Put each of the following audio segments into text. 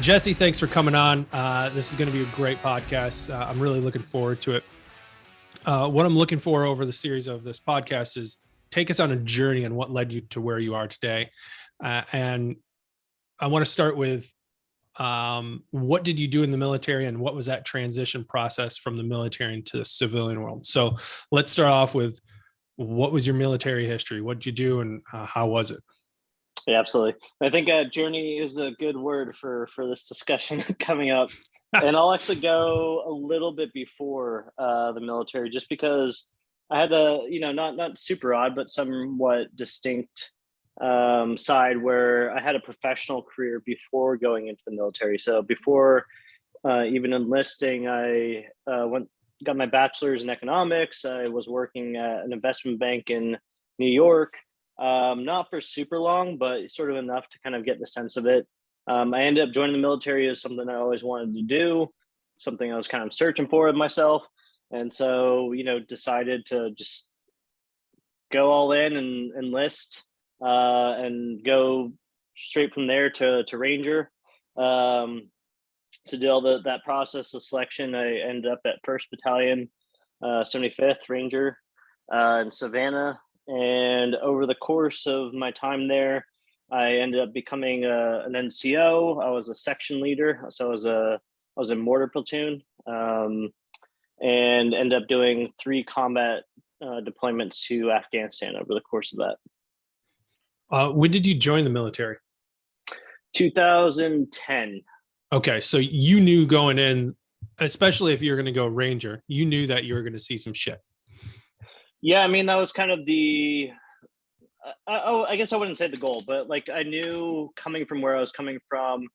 Jesse, thanks for coming on. This is going to be a great podcast. I'm really looking forward to it. What I'm looking for over the series of this podcast is take us on a journey and what led you to where you are today. And I want to start with what did you do in the military and what was that transition process from the military into the civilian world? So let's start off with what was your military history? What did you do and how was it? Yeah, absolutely. I think journey is a good word for this discussion coming up. And I'll actually go a little bit before the military, just because I had a, not super odd, but somewhat distinct side where I had a professional career before going into the military. So before even enlisting, I got my bachelor's in economics. I was working at an investment bank in New York. Not for super long, but sort of enough to kind of get the sense of it. I ended up joining the military as something I always wanted to do, something I was kind of searching for myself. And so, decided to just go all in and enlist and go straight from there to Ranger. To do all that process of selection, I ended up at 1st Battalion, 75th Ranger in Savannah. And over the course of my time there, I ended up becoming an NCO. I was a section leader, so I was in mortar platoon, and ended up doing 3 combat deployments to Afghanistan over the course of that. When did you join the military? 2010. Okay, so you knew going in, especially if you're going to go Ranger, you knew that you were going to see some shit. Yeah, I mean, that was kind of I guess I wouldn't say the goal, but like I knew coming from where I was coming from,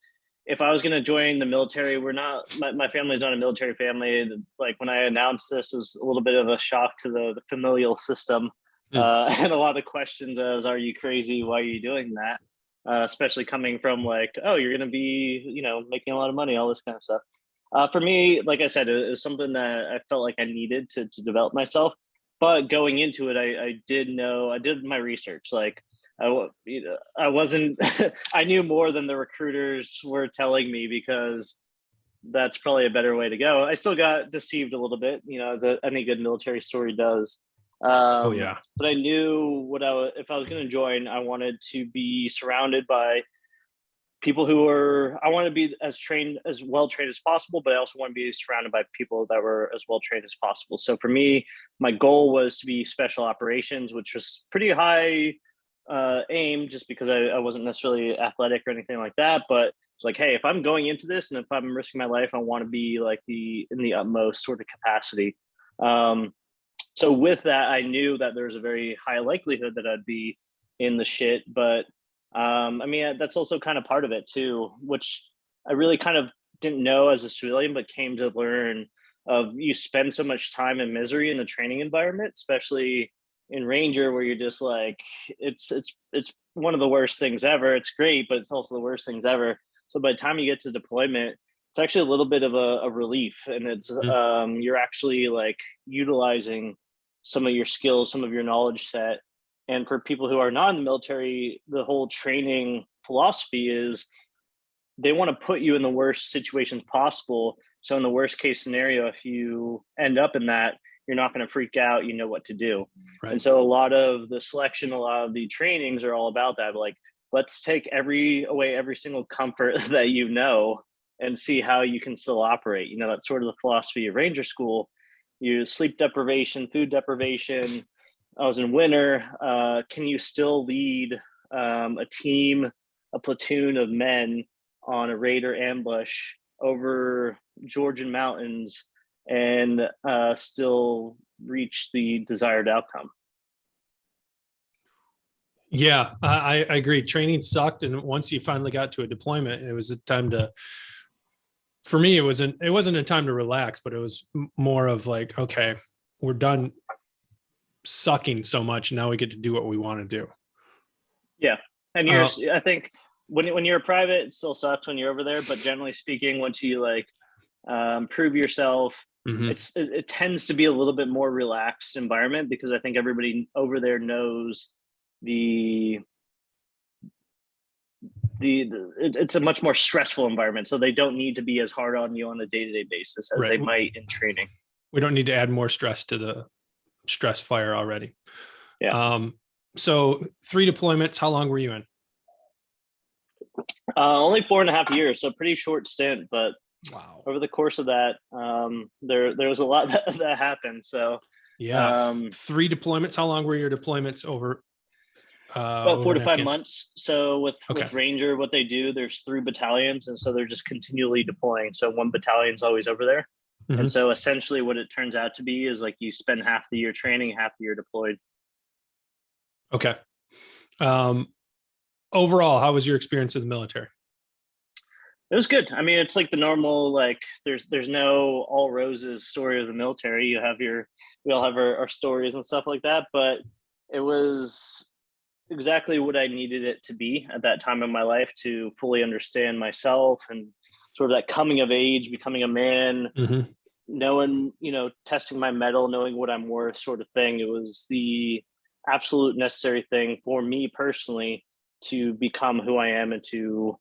if I was going to join the military, my family's not a military family. Like when I announced this, it was a little bit of a shock to the familial system. And a lot of questions as, are you crazy? Why are you doing that? Especially coming from like, oh, you're going to be, making a lot of money, all this kind of stuff. For me, like I said, it was something that I felt like I needed to develop myself. But going into it, I did my research. Like I wasn't, I knew more than the recruiters were telling me, because that's probably a better way to go. I still got deceived a little bit, as any good military story does. Oh yeah. But I knew if I was going to join, I wanted to be surrounded by people I want to be as well trained as possible, but I also want to be surrounded by people that were as well trained as possible. So for me, my goal was to be special operations, which was pretty high aim, just because I wasn't necessarily athletic or anything like that. But it's like, hey, if I'm going into this and if I'm risking my life, I want to be like in the utmost sort of capacity. So with that, I knew that there was a very high likelihood that I'd be in the shit, but that's also kind of part of it too, which I really kind of didn't know as a civilian, but came to learn you spend so much time in misery in the training environment, especially in Ranger, where you're just like, it's one of the worst things ever. It's great, but it's also the worst things ever. So by the time you get to deployment, it's actually a little bit of a relief, and it's you're actually like utilizing some of your skills, some of your knowledge set. And for people who are not in the military, the whole training philosophy is they want to put you in the worst situations possible. So in the worst case scenario, if you end up in that, you're not going to freak out, you know what to do. Right. And so a lot of the selection, a lot of the trainings are all about that. Like, let's take away every single comfort that and see how you can still operate. That's sort of the philosophy of Ranger School. You sleep deprivation, food deprivation. I was in winter. Can you still lead a team, a platoon of men on a raid or ambush over Georgian mountains and still reach the desired outcome? Yeah, I agree. Training sucked, and once you finally got to a deployment, it was a time for me, it wasn't a time to relax, but it was more of like, okay, we're done sucking so much. Now we get to do what we want to do. Yeah. And I think when you're a private, it still sucks when you're over there, but generally speaking, once you prove yourself, it tends to be a little bit more relaxed environment, because I think everybody over there knows the it's a much more stressful environment, so they don't need to be as hard on you on a day-to-day basis as they might in training. We don't need to add more stress to the stress fire already. Yeah. So 3 deployments, how long were you in? Only 4.5 years, so pretty short stint, but wow, over the course of that, there was a lot that happened. So yeah, 3 deployments. How long were your deployments over? About 4 to 5 months. So with Ranger, what they do, there's 3 battalions, and so they're just continually deploying. So one battalion's always over there. Mm-hmm. And so essentially what it turns out to be is like you spend half the year training, half the year deployed. Okay. Overall, how was your experience in the military? It was good. I mean, it's like the normal, like there's no all roses story of the military. We all have our stories and stuff like that, but it was exactly what I needed it to be at that time in my life to fully understand myself and sort of that coming of age, becoming a man, knowing, testing my mettle, knowing what I'm worth sort of thing. It was the absolute necessary thing for me personally to become who I am and to,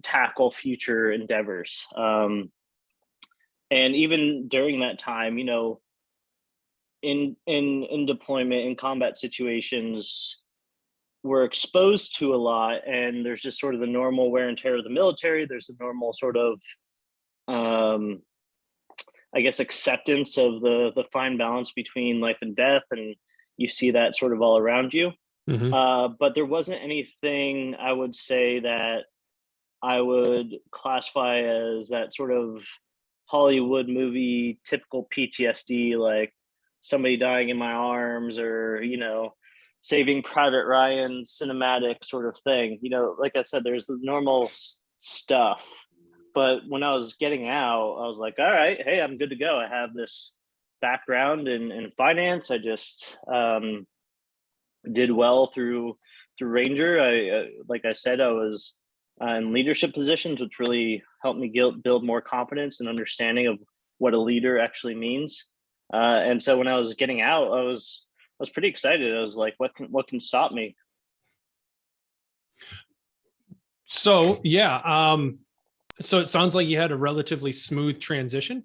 tackle future endeavors. And even during that time, in deployment, in combat situations, we're exposed to a lot, and there's just sort of the normal wear and tear of the military. There's the normal sort of, acceptance of the fine balance between life and death, and you see that sort of all around you. But there wasn't anything I would say that I would classify as that sort of Hollywood movie typical PTSD, like somebody dying in my arms or, Saving Private Ryan cinematic sort of thing. Like I said, there's the normal stuff. But when I was getting out, I was like, all right, hey, I'm good to go. I have this background in finance. I just did well through Ranger. Like I said, I was in leadership positions, which really helped me build more confidence and understanding of what a leader actually means. And so when I was getting out, I was pretty excited. I was like, what can stop me? So yeah, so it sounds like you had a relatively smooth transition.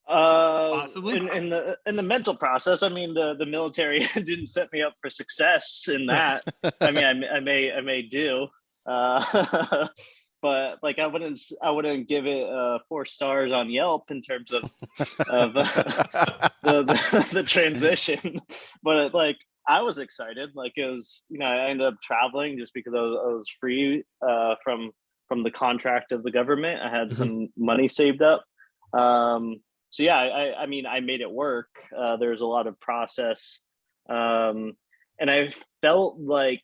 Possibly in the mental process. I mean, the military didn't set me up for success in that. I mean, I may do, but like I wouldn't give it 4 stars on Yelp in terms of the transition. But like I was excited. Like it was, I ended up traveling just because I was free from the contract of the government. I had some money saved up. So yeah, I mean, I made it work. There's a lot of process. And I felt like,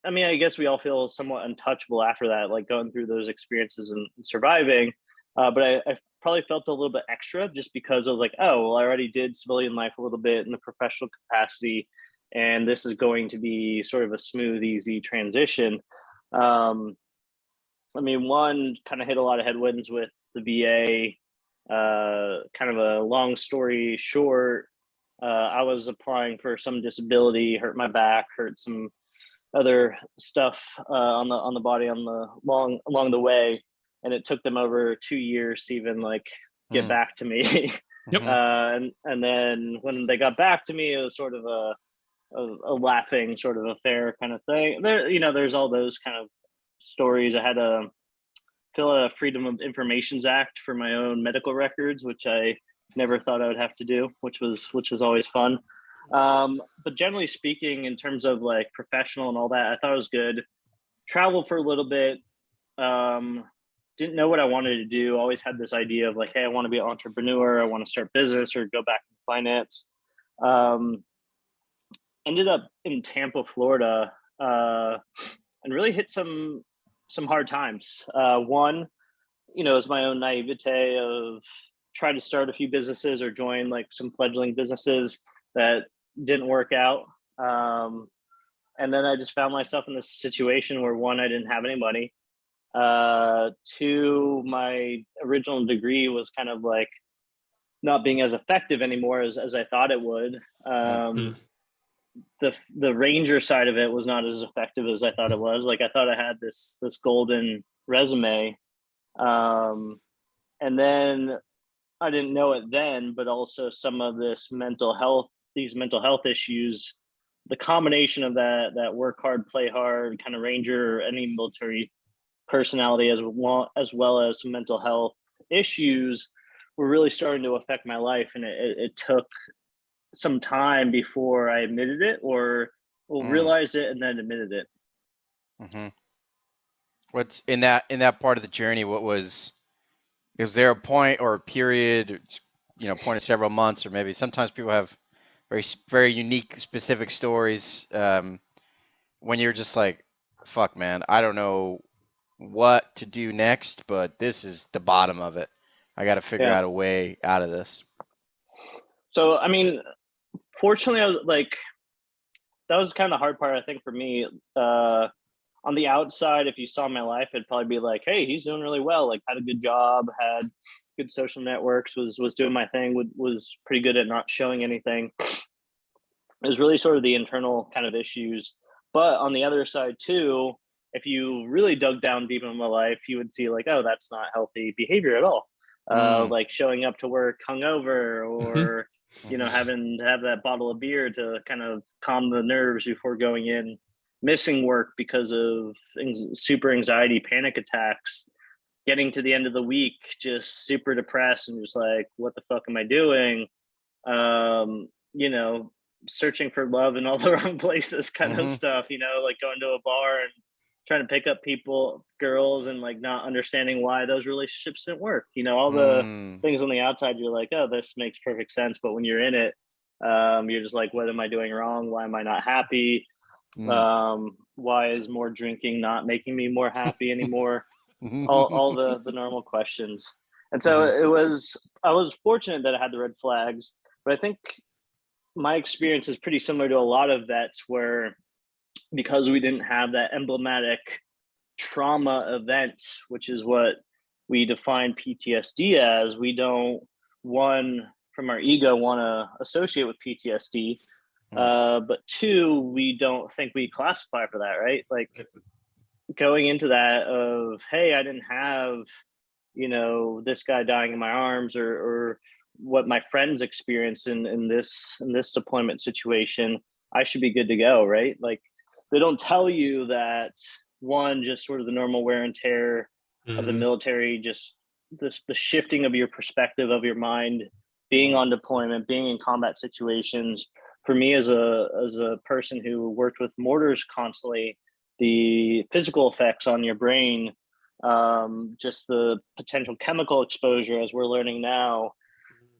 I mean, I guess we all feel somewhat untouchable after that, like going through those experiences and surviving. But I probably felt a little bit extra just because I was like, oh, well, I already did civilian life a little bit in the professional capacity, and this is going to be sort of a smooth, easy transition. I mean, one kind of hit a lot of headwinds with the VA. Kind of a long story short, I was applying for some disability, hurt my back, hurt some other stuff on the body along the way, and it took them over 2 years to even like get back to me. Yep. And then when they got back to me, it was sort of a laughing sort of affair kind of thing. There's all those kind of stories. I had to fill out a Freedom of Information Act for my own medical records, which I never thought I would have to do, which was always fun. But generally speaking, in terms of like professional and all that, I thought it was good. Traveled for a little bit. Didn't know what I wanted to do. Always had this idea of like, hey, I want to be an entrepreneur. I want to start business or go back to finance. Ended up in Tampa, Florida, and really hit some hard times. One, it was my own naivete of trying to start a few businesses or join like some fledgling businesses that didn't work out. And then I just found myself in this situation where one, I didn't have any money. Two, my original degree was kind of like not being as effective anymore as I thought it would. the ranger side of it was not as effective as I thought it was. Like, I thought I had this golden resume, and then I didn't know it then, but also some of these mental health issues, the combination of that work hard, play hard kind of ranger, any military personality, as well as some mental health issues, were really starting to affect my life. And it took some time before I admitted it, or realized it and then admitted it. Mm-hmm. What's in that part of the journey? Is there a point or a period, point of several months, or maybe sometimes people have very, very unique, specific stories, when you're just like, fuck, man, I don't know what to do next, but this is the bottom of it. I got to figure out a way out of this. So, I mean, fortunately, that was kind of the hard part, I think, for me. On the outside, if you saw my life, it'd probably be like, hey, he's doing really well, like had a good job, had good social networks, was doing my thing, was pretty good at not showing anything. It was really sort of the internal kind of issues. But on the other side too, if you really dug down deep in my life, you would see like, oh, that's not healthy behavior at all. Like showing up to work hungover, or having to have that bottle of beer to kind of calm the nerves before going in, missing work because of super anxiety, panic attacks, getting to the end of the week just super depressed and just like, what the fuck am I doing? Searching for love in all the wrong places kind of stuff, like going to a bar and trying to pick up girls, and like not understanding why those relationships didn't work. All the things on the outside, you're like, oh, this makes perfect sense. But when you're in it, you're just like, what am I doing wrong? Why am I not happy? Why is more drinking not making me more happy anymore? all the normal questions. And so I was fortunate that I had the red flags, but I think my experience is pretty similar to a lot of vets, where because we didn't have that emblematic trauma event, which is what we define PTSD as, we don't, one, from our ego, want to associate with PTSD, but two, we don't think we classify for that, right? Like going into that of, hey, I didn't have, this guy dying in my arms, or what my friends experienced in this deployment situation, I should be good to go, right? Like, they don't tell you that, one, just sort of the normal wear and tear of the military, just the shifting of your perspective of your mind, being on deployment, being in combat situations. For me, as a person who worked with mortars constantly, the physical effects on your brain, just the potential chemical exposure, as we're learning now,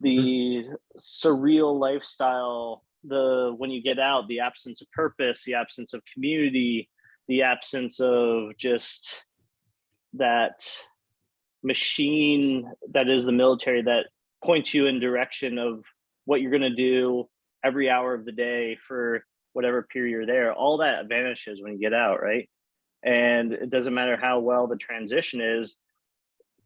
the surreal lifestyle, when you get out, the absence of purpose, the absence of community, the absence of just that machine that is the military, that points you in direction of what you're going to do every hour of the day for whatever period you're there. All that vanishes when you get out, right? And it doesn't matter how well the transition is,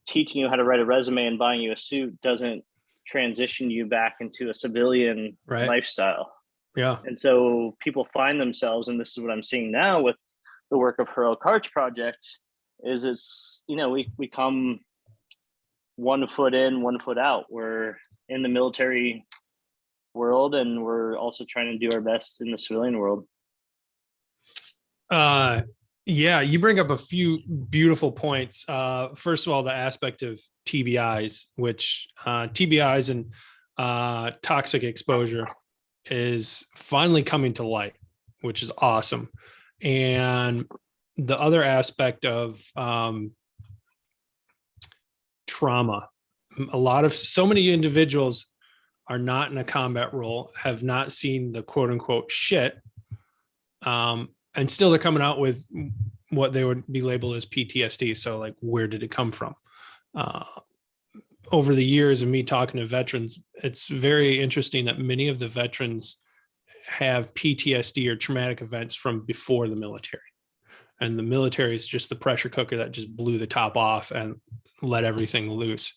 teaching you how to write a resume and buying you a suit doesn't transition you back into a civilian lifestyle. Yeah. And so people find themselves, and this is what I'm seeing now with the work of Heroic Hearts Project, is we come 1 foot in, 1 foot out. We're in the military world, and we're also trying to do our best in the civilian world. Yeah, you bring up a few beautiful points. First of all, the aspect of TBIs, which TBIs and toxic exposure is finally coming to light, which is awesome. And the other aspect of trauma, so many individuals are not in a combat role, have not seen the quote unquote shit, and still they're coming out with what they would be labeled as PTSD. So like, where did it come from? Over the years of me talking to veterans, it's very interesting that many of the veterans have PTSD or traumatic events from before the military. And the military is just the pressure cooker that just blew the top off and let everything loose.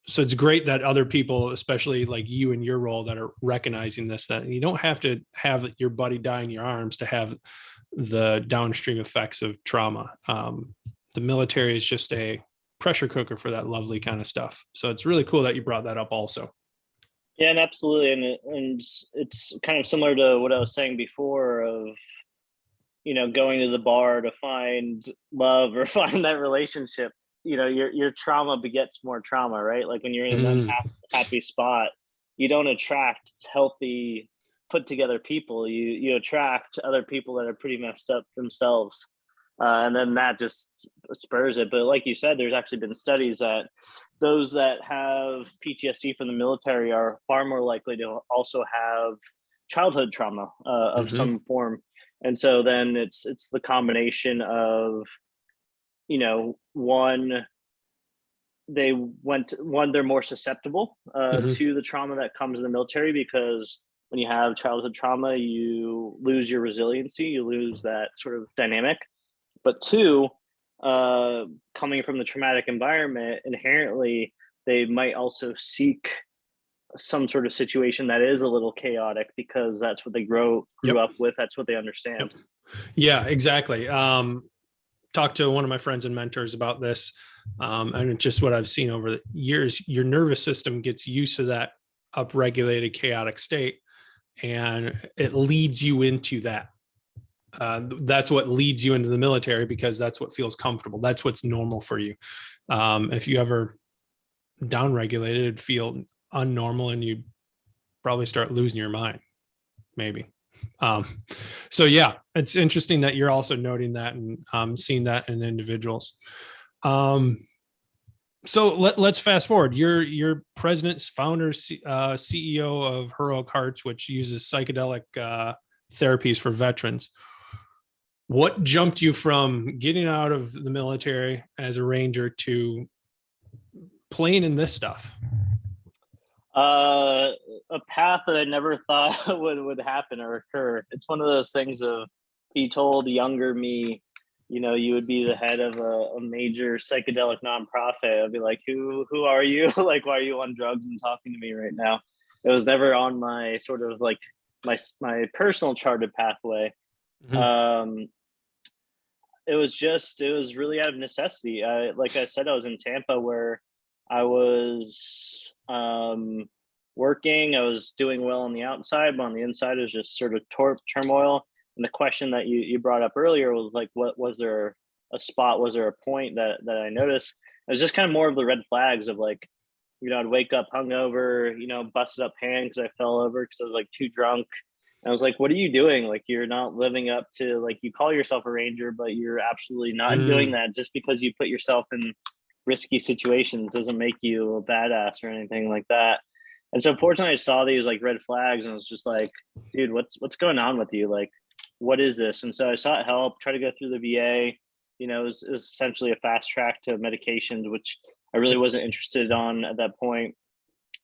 So it's great that other people, especially like you in your role, that are recognizing this, that you don't have to have your buddy die in your arms to have the downstream effects of trauma. The military is just a pressure cooker for that lovely kind of stuff. So it's really cool that you brought that up also. Yeah, and absolutely. And it's kind of similar to what I was saying before of, going to the bar to find love or find that relationship. Your trauma begets more trauma, right? Like when you're in an unhappy spot, you don't attract healthy, put together people. You attract other people that are pretty messed up themselves. And then that just spurs it. But like you said, there's actually been studies that those that have PTSD from the military are far more likely to also have childhood trauma of some form. And so then it's the combination of, they're more susceptible to the trauma that comes in the military, because when you have childhood trauma, you lose your resiliency, you lose that sort of dynamic. But two, coming from the traumatic environment, inherently, they might also seek some sort of situation that is a little chaotic, because that's what they grew up with. That's what they understand. Yeah, exactly. Talked to one of my friends and mentors about this. And it's just what I've seen over the years. Your nervous system gets used to that upregulated, chaotic state, and it leads you into that. That's what leads you into the military, because that's what feels comfortable. That's what's normal for you. If you ever downregulated, it'd feel unnormal, and you'd probably start losing your mind, maybe. So yeah, it's interesting that you're also noting that and seeing that in individuals. So let's fast forward. You're president, founder, CEO of Heroic Hearts, which uses psychedelic therapies for veterans. What jumped you from getting out of the military as a Ranger to playing in this stuff? A path that I never thought would happen or occur. It's one of those things of, if you told younger me, you would be the head of a major psychedelic nonprofit, I'd be like, who are you? Like, why are you on drugs and talking to me right now? It was never on my sort of like my personal charted pathway. It was really out of necessity. Like I said, I was in Tampa, where I was working. I was doing well on the outside, but on the inside it was just sort of turmoil. And the question that you brought up earlier was like, what was there a spot? Was there a point that I noticed? It was just kind of more of the red flags of like, I'd wake up hungover, busted up hand because I fell over because I was like too drunk. And I was like, what are you doing? Like, you're not living up to, like, you call yourself a Ranger, but you're absolutely not doing that. Just because you put yourself in risky situations doesn't make you a badass or anything like that. And so fortunately I saw these like red flags, and I was just like, dude, what's going on with you? Like, what is this? And so I sought help, tried to go through the VA. It was essentially a fast track to medications, which I really wasn't interested on at that point.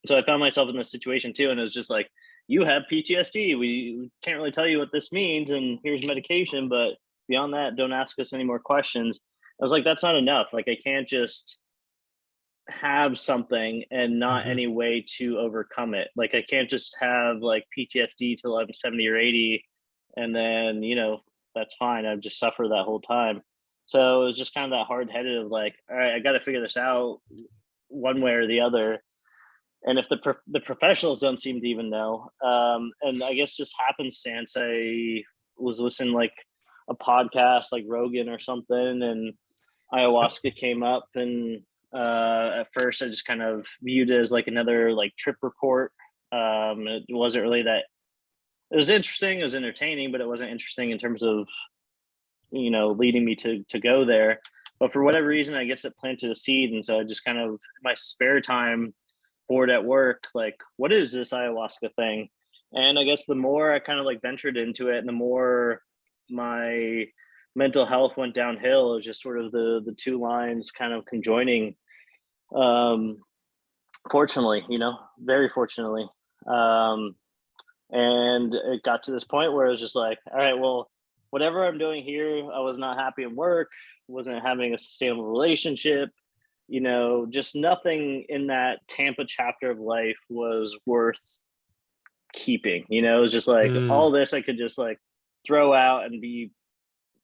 So I found myself in this situation too, and it was just like, you have PTSD. We can't really tell you what this means, and here's medication, but beyond that, don't ask us any more questions. I was like, that's not enough. Like, I can't just have something and not any way to overcome it. Like, I can't just have like PTSD till I'm 70 or 80, and then, that's fine. I've just suffered that whole time. So it was just kind of that hard-headed of like, all right, I got to figure this out one way or the other. And if the professionals don't seem to even know, and I guess just happenstance, I was listening like a podcast like Rogan or something, and ayahuasca came up, and at first I just kind of viewed it as like another like trip report. It wasn't really that. It was interesting, it was entertaining, but it wasn't interesting in terms of leading me to go there. But for whatever reason, I guess it planted a seed, and so I just kind of, my spare time, bored at work, like, what is this ayahuasca thing? And I guess the more I kind of like ventured into it, and the more my mental health went downhill. It was just sort of the two lines kind of conjoining. Fortunately, very fortunately. And it got to this point where it was just like, all right, well, whatever I'm doing here, I was not happy at work, wasn't having a sustainable relationship. just nothing in that Tampa chapter of life was worth keeping. It was just like all this I could just like throw out and be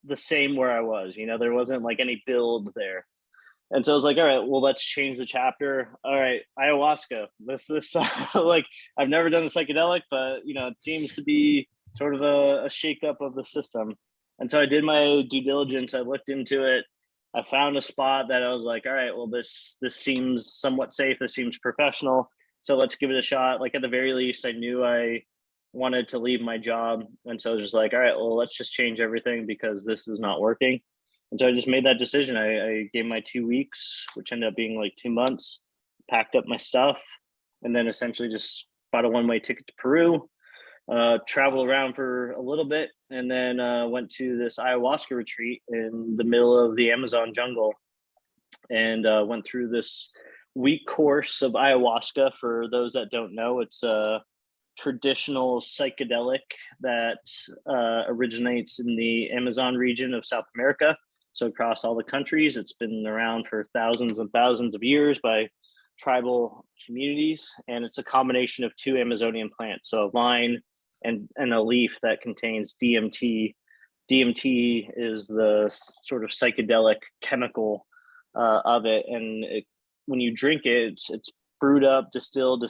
the same where I was. There wasn't like any build there. And so I was like, all right, well, let's change the chapter. All right, ayahuasca. This like, I've never done the psychedelic, but it seems to be sort of a shakeup of the system. And so I did my due diligence. I looked into it. I found a spot that I was like, all right, well, this seems somewhat safe. This seems professional. So let's give it a shot. Like at the very least, I knew I wanted to leave my job. And so I was just like, all right, well, let's just change everything because this is not working. And so I just made that decision. I gave my 2 weeks, which ended up being like 2 months, packed up my stuff, and then essentially just bought a one-way ticket to Peru, traveled around for a little bit, and then went to this ayahuasca retreat in the middle of the Amazon jungle, and went through this week course of ayahuasca. For those that don't know, it's a traditional psychedelic that originates in the Amazon region of South America. So across all the countries, it's been around for thousands and thousands of years by tribal communities. And it's a combination of two Amazonian plants, so a vine and a leaf that contains DMT. DMT is the sort of psychedelic chemical of it. And when you drink it, it's brewed up, distilled,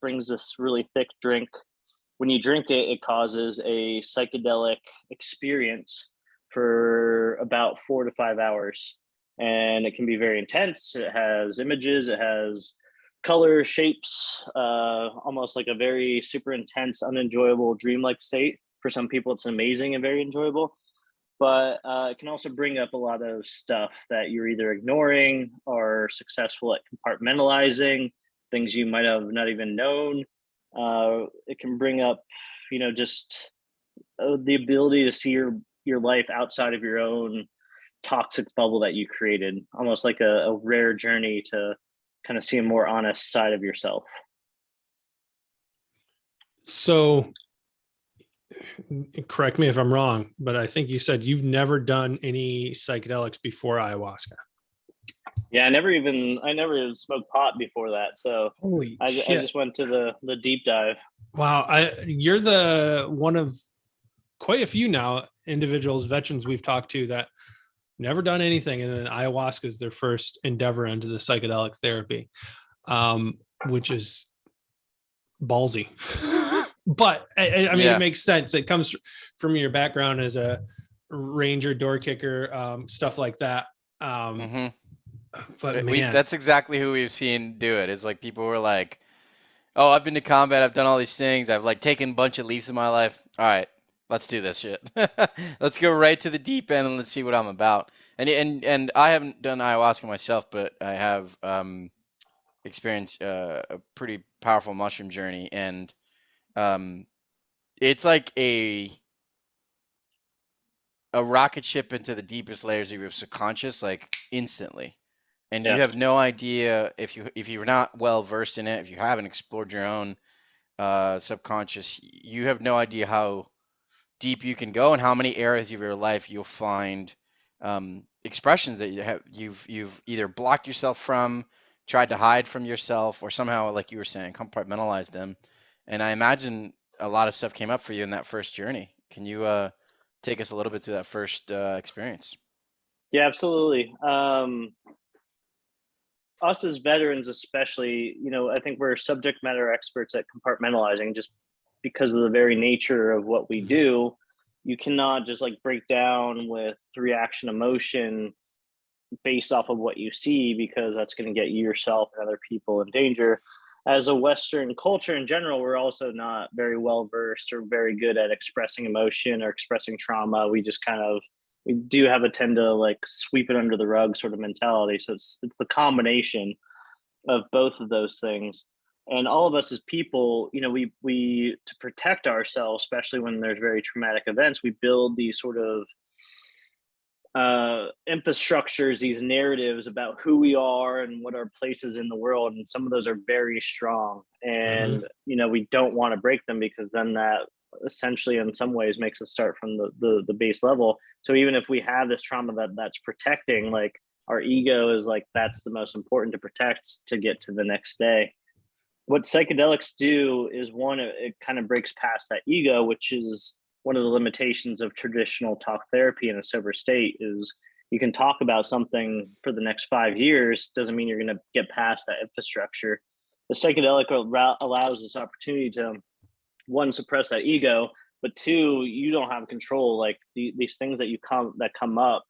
brings this really thick drink. When you drink it, it causes a psychedelic experience for about 4 to 5 hours. And it can be very intense. It has images, it has color, shapes, almost like a very super intense, unenjoyable, dreamlike state. For some people, it's amazing and very enjoyable. But it can also bring up a lot of stuff that you're either ignoring or successful at compartmentalizing, things you might have not even known. It can bring up, just the ability to see your life outside of your own toxic bubble that you created, almost like a rare journey to kind of see a more honest side of yourself. So correct me if I'm wrong, but I think you said you've never done any psychedelics before ayahuasca. Yeah, I never even smoked pot before that. So Holy I shit. just went to the deep dive. Wow. You're the one of quite a few now individuals, veterans we've talked to that never done anything. And then ayahuasca is their first endeavor into the psychedelic therapy, which is ballsy. But I mean, It makes sense. It comes from your background as a ranger, door kicker, stuff like that. But man, that's exactly who we've seen do it. It's like people were like, oh, I've been to combat. I've done all these things. I've like taken a bunch of leaps in my life. All right, let's do this shit. Let's go right to the deep end and let's see what I'm about. And I haven't done ayahuasca myself, but I have experienced a pretty powerful mushroom journey. And it's like a rocket ship into the deepest layers of your subconscious, like instantly. And you have no idea if you're not well versed in it, if you haven't explored your own subconscious, you have no idea how deep you can go and how many areas of your life you'll find expressions that you've either blocked yourself from, tried to hide from yourself, or somehow, like you were saying, compartmentalize them. And I imagine a lot of stuff came up for you in that first journey. Can you take us a little bit through that first experience? Yeah, absolutely. Us as veterans, especially, I think we're subject matter experts at compartmentalizing just because of the very nature of what we do. You cannot just like break down with reaction emotion based off of what you see, because that's going to get you yourself and other people in danger. As a Western culture in general, we're also not very well versed or very good at expressing emotion or expressing trauma. We just we do have a tend to like sweep it under the rug sort of mentality. So it's the combination of both of those things. And all of us as people, we to protect ourselves, especially when there's very traumatic events, we build these sort of infrastructures, these narratives about who we are and what our place is in the world. And some of those are very strong. And, we don't want to break them, because then that essentially in some ways makes us start from the base level. So even if we have this trauma that's protecting, like our ego is like, that's the most important to protect to get to the next day. What psychedelics do is, one, it kind of breaks past that ego, which is one of the limitations of traditional talk therapy in a sober state. Is you can talk about something for the next 5 years, doesn't mean you're going to get past that infrastructure. The psychedelic allows this opportunity to, one, suppress that ego, but two, you don't have control. Like these things that come up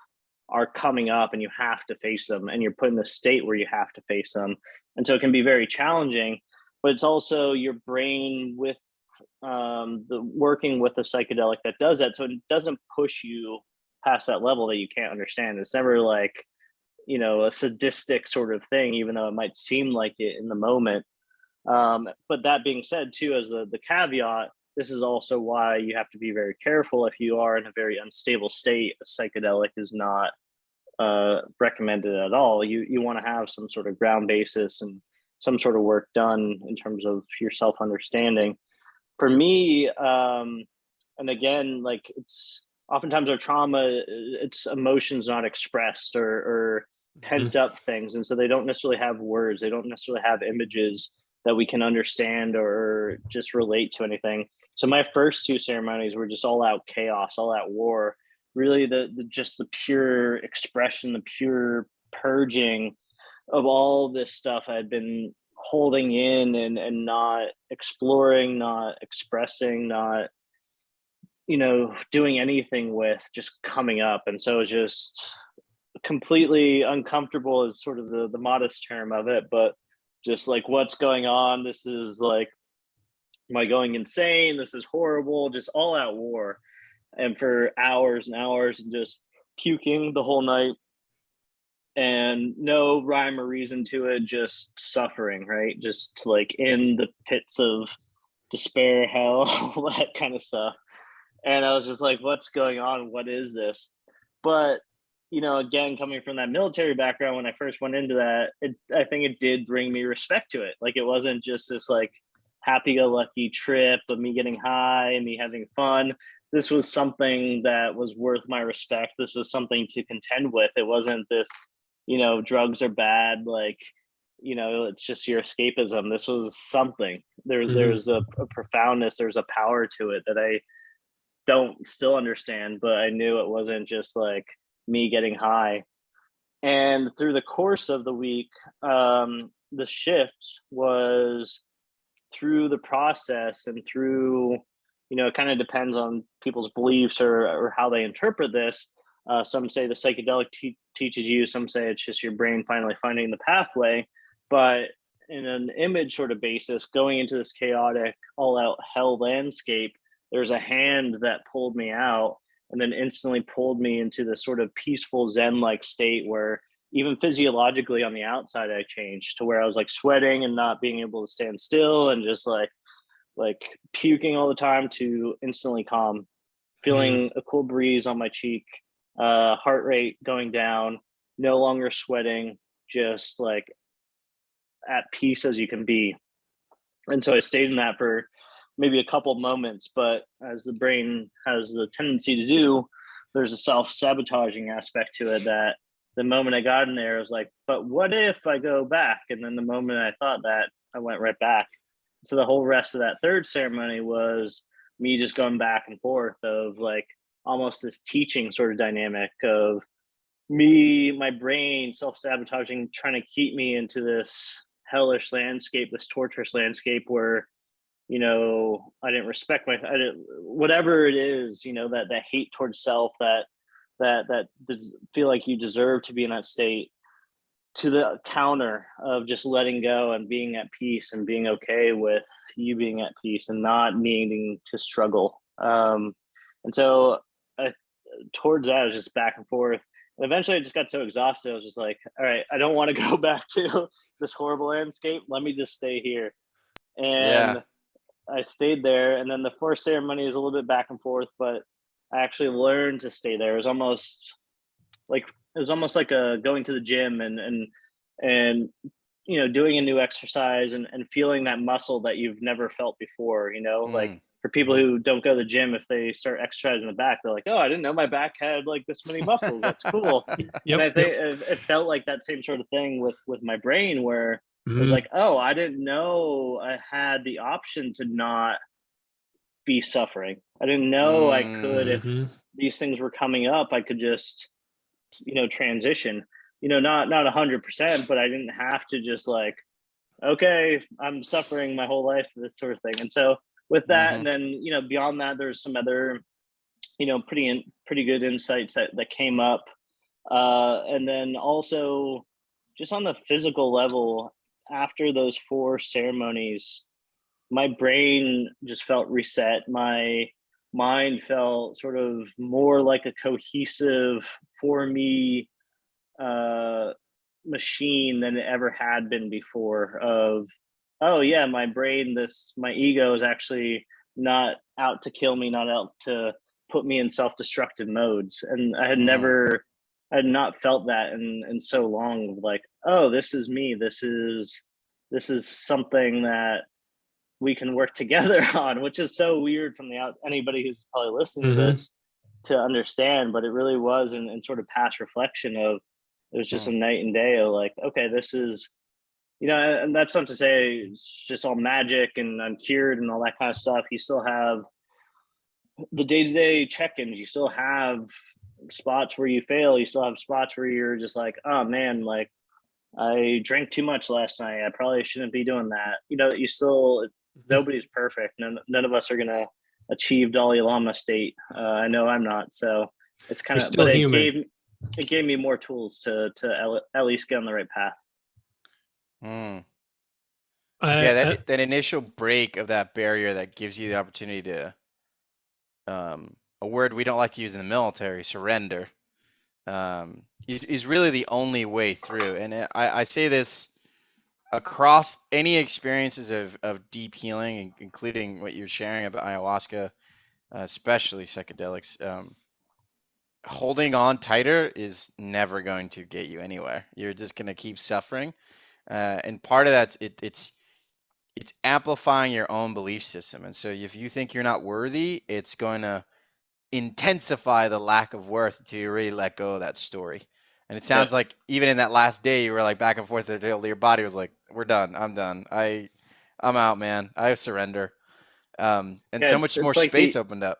are coming up, and you have to face them, and you're put in the state where you have to face them. And so it can be very challenging, but it's also your brain with the working with a psychedelic that does that. So it doesn't push you past that level that you can't understand. It's never like, a sadistic sort of thing, even though it might seem like it in the moment. But that being said, too, as the caveat, this is also why you have to be very careful. If you are in a very unstable state, a psychedelic is not recommended at all. You want to have some sort of ground basis and some sort of work done in terms of your self-understanding. For me, and again, like, it's oftentimes our trauma, it's emotions not expressed or pent up things. And so they don't necessarily have words. They don't necessarily have images that we can understand or just relate to anything. So my first 2 ceremonies were just all out chaos, all out war. Really, just the pure expression, the pure purging of all this stuff I had been holding in and not exploring, not expressing, not doing anything with, just coming up. And so it was just completely uncomfortable, is sort of the modest term of it, but just like, what's going on? This is like, am I going insane? This is horrible. Just all out war. And for hours and hours, just puking the whole night, and no rhyme or reason to it, just suffering, right? Just like in the pits of despair, hell, all that kind of stuff. And I was just like, what's going on? What is this? But again, coming from that military background, when I first went into that, I think it did bring me respect to it. Like, it wasn't just this like happy-go-lucky trip of me getting high and me having fun. This was something that was worth my respect. This was something to contend with. It wasn't this, drugs are bad, like, it's just your escapism. This was something. There's a profoundness, there's a power to it that I don't still understand, but I knew it wasn't just like me getting high. And through the course of the week, the shift was through the process and through, it kind of depends on people's beliefs or how they interpret this. Some say the psychedelic teaches you, some say it's just your brain finally finding the pathway. But in an image sort of basis, going into this chaotic, all out hell landscape, there's a hand that pulled me out and then instantly pulled me into this sort of peaceful Zen-like state where even physiologically on the outside, I changed to where I was like sweating and not being able to stand still and just like puking all the time, to instantly calm, feeling a cool breeze on my cheek, heart rate going down, no longer sweating, just like at peace as you can be. And so I stayed in that for maybe a couple moments, but as the brain has the tendency to do, there's a self-sabotaging aspect to it, that the moment I got in there, I was like, but what if I go back? And then the moment I thought that, I went right back. So the whole rest of that 3rd ceremony was me just going back and forth of like almost this teaching sort of dynamic of me, my brain self-sabotaging, trying to keep me into this hellish landscape, this torturous landscape where, I didn't respect whatever it is, that hate towards self, that feel like you deserve to be in that state, to the counter of just letting go and being at peace and being okay with you being at peace and not needing to struggle. And so towards that, I was just back and forth. And eventually I just got so exhausted. I was just like, all right, I don't want to go back to this horrible landscape. Let me just stay here. And I stayed there. And then the 4th ceremony is a little bit back and forth, but I actually learned to stay there. It was almost like going to the gym and doing a new exercise and feeling that muscle that you've never felt before, like for people who don't go to the gym, if they start exercising the back, they're like, oh, I didn't know my back had like this many muscles. That's cool. And I think it felt like that same sort of thing with my brain, where it was like, oh, I didn't know I had the option to not be suffering. I didn't know I could, if these things were coming up, I could just, transition, not 100%, but I didn't have to just like, okay, I'm suffering my whole life, this sort of thing. And so with that, and then, beyond that, there's some other, pretty good insights that came up. And then also just on the physical level, after those 4 ceremonies, my brain just felt reset. My mind felt sort of more like a cohesive for me machine than it ever had been before. Of, oh yeah, my brain, my ego is actually not out to kill me, not out to put me in self-destructive modes. And I had not felt that in so long. Like, oh, this is me. This is something that we can work together on, which is so weird from anybody who's probably listening to this to understand. But it really was in sort of past reflection of, it was just a night and day of like, okay, this is, and that's not to say it's just all magic and I'm cured and all that kind of stuff. You still have the day-to-day check-ins. You still have spots where you fail. You still have spots where you're just like, oh man, like I drank too much last night. I probably shouldn't be doing that. You still, nobody's perfect. None of us are going to achieve Dalai Lama state. I know I'm not. So it's kind of, but it gave me more tools to at least get on the right path. Yeah, that initial break of that barrier that gives you the opportunity to, a word we don't like to use in the military, surrender, is really the only way through. And I say this across any experiences of deep healing, including what you're sharing about ayahuasca, especially psychedelics. Holding on tighter is never going to get you anywhere. You're just going to keep suffering. And part of that, it's amplifying your own belief system. And so if you think you're not worthy, it's going to intensify the lack of worth until you really let go of that story. And it sounds like even in that last day, you were like back and forth until your body was like, we're done. I'm done. I'm out, man. I surrender. And so much more like space opened up.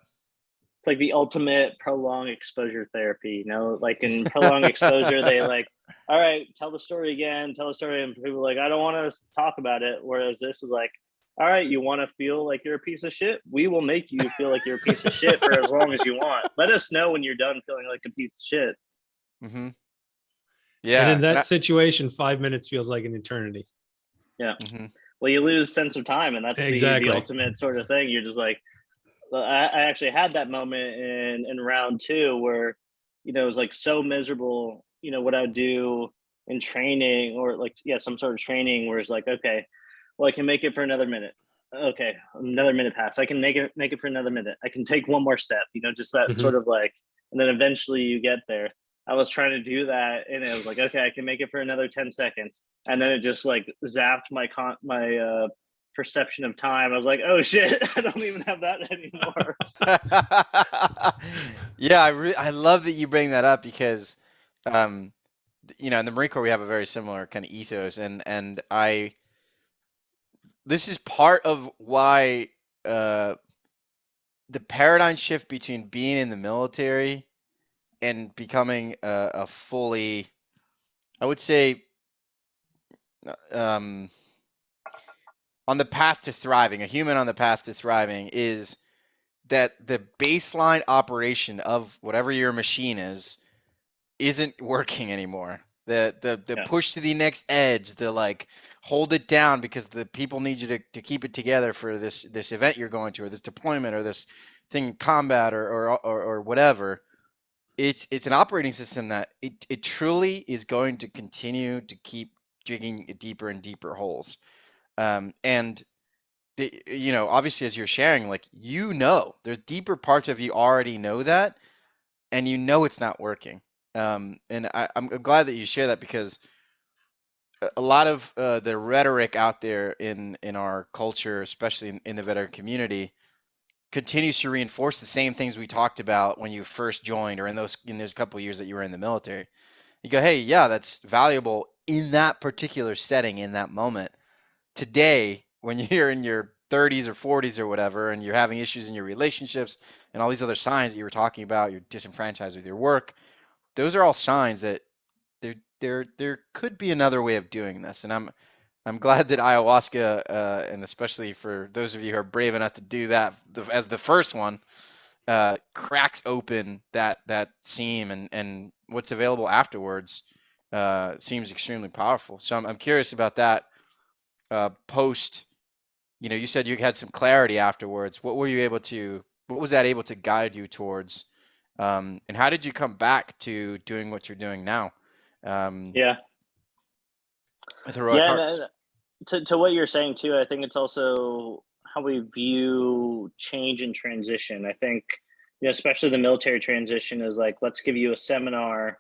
It's like the ultimate prolonged exposure therapy, like in prolonged exposure, they like, all right, tell the story again, and people are like, I don't want to talk about it. Whereas this is like, all right, you want to feel like you're a piece of shit? We will make you feel like you're a piece of shit for as long as you want. Let us know when you're done feeling like a piece of shit. Yeah. And in that situation, 5 minutes feels like an eternity. Yeah. Well, you lose sense of time, and that's the ultimate sort of thing. You're just like, I actually had that moment in round 2 where, it was like so miserable, what I would do in training or like, some sort of training where it's like, okay, well, I can make it for another minute. Okay, another minute passed. I can make it for another minute. I can take one more step, just that sort of like, and then eventually you get there. I was trying to do that and it was like, okay, I can make it for another 10 seconds. And then it just like zapped my perception of time. I was like, oh shit, I don't even have that anymore. Yeah, I love that you bring that up because, in the Marine Corps, we have a very similar kind of ethos. And this is part of why the paradigm shift between being in the military and becoming a fully, I would say, on the path to thriving, a human on the path to thriving, is that the baseline operation of whatever your machine isn't working anymore. The push to the next edge, the like hold it down because the people need you to keep it together for this event you're going to, or this deployment, or this thing in combat, or whatever. It's an operating system that it truly is going to continue to keep digging deeper and deeper holes. And obviously, as you're sharing, like, there's deeper parts of you already know that, and it's not working. And I'm glad that you share that, because a lot of the rhetoric out there in our culture, especially in the veteran community, continues to reinforce the same things we talked about when you first joined, or in those couple of years that you were in the military. You go, hey, yeah, that's valuable in that particular setting, in that moment. Today, when you're in your 30s or 40s or whatever, and you're having issues in your relationships and all these other signs that you were talking about, you're disenfranchised with your work, those are all signs that there could be another way of doing this. And I'm glad that ayahuasca, and especially for those of you who are brave enough to do that as the first one, cracks open that seam, and what's available afterwards seems extremely powerful. So I'm curious about that post. You said you had some clarity afterwards. What was that able to guide you towards? And how did you come back to doing what you're doing now? Yeah. With Heroic Hearts. To what you're saying too, I think it's also how we view change and transition. I think, especially the military transition is like, let's give you a seminar,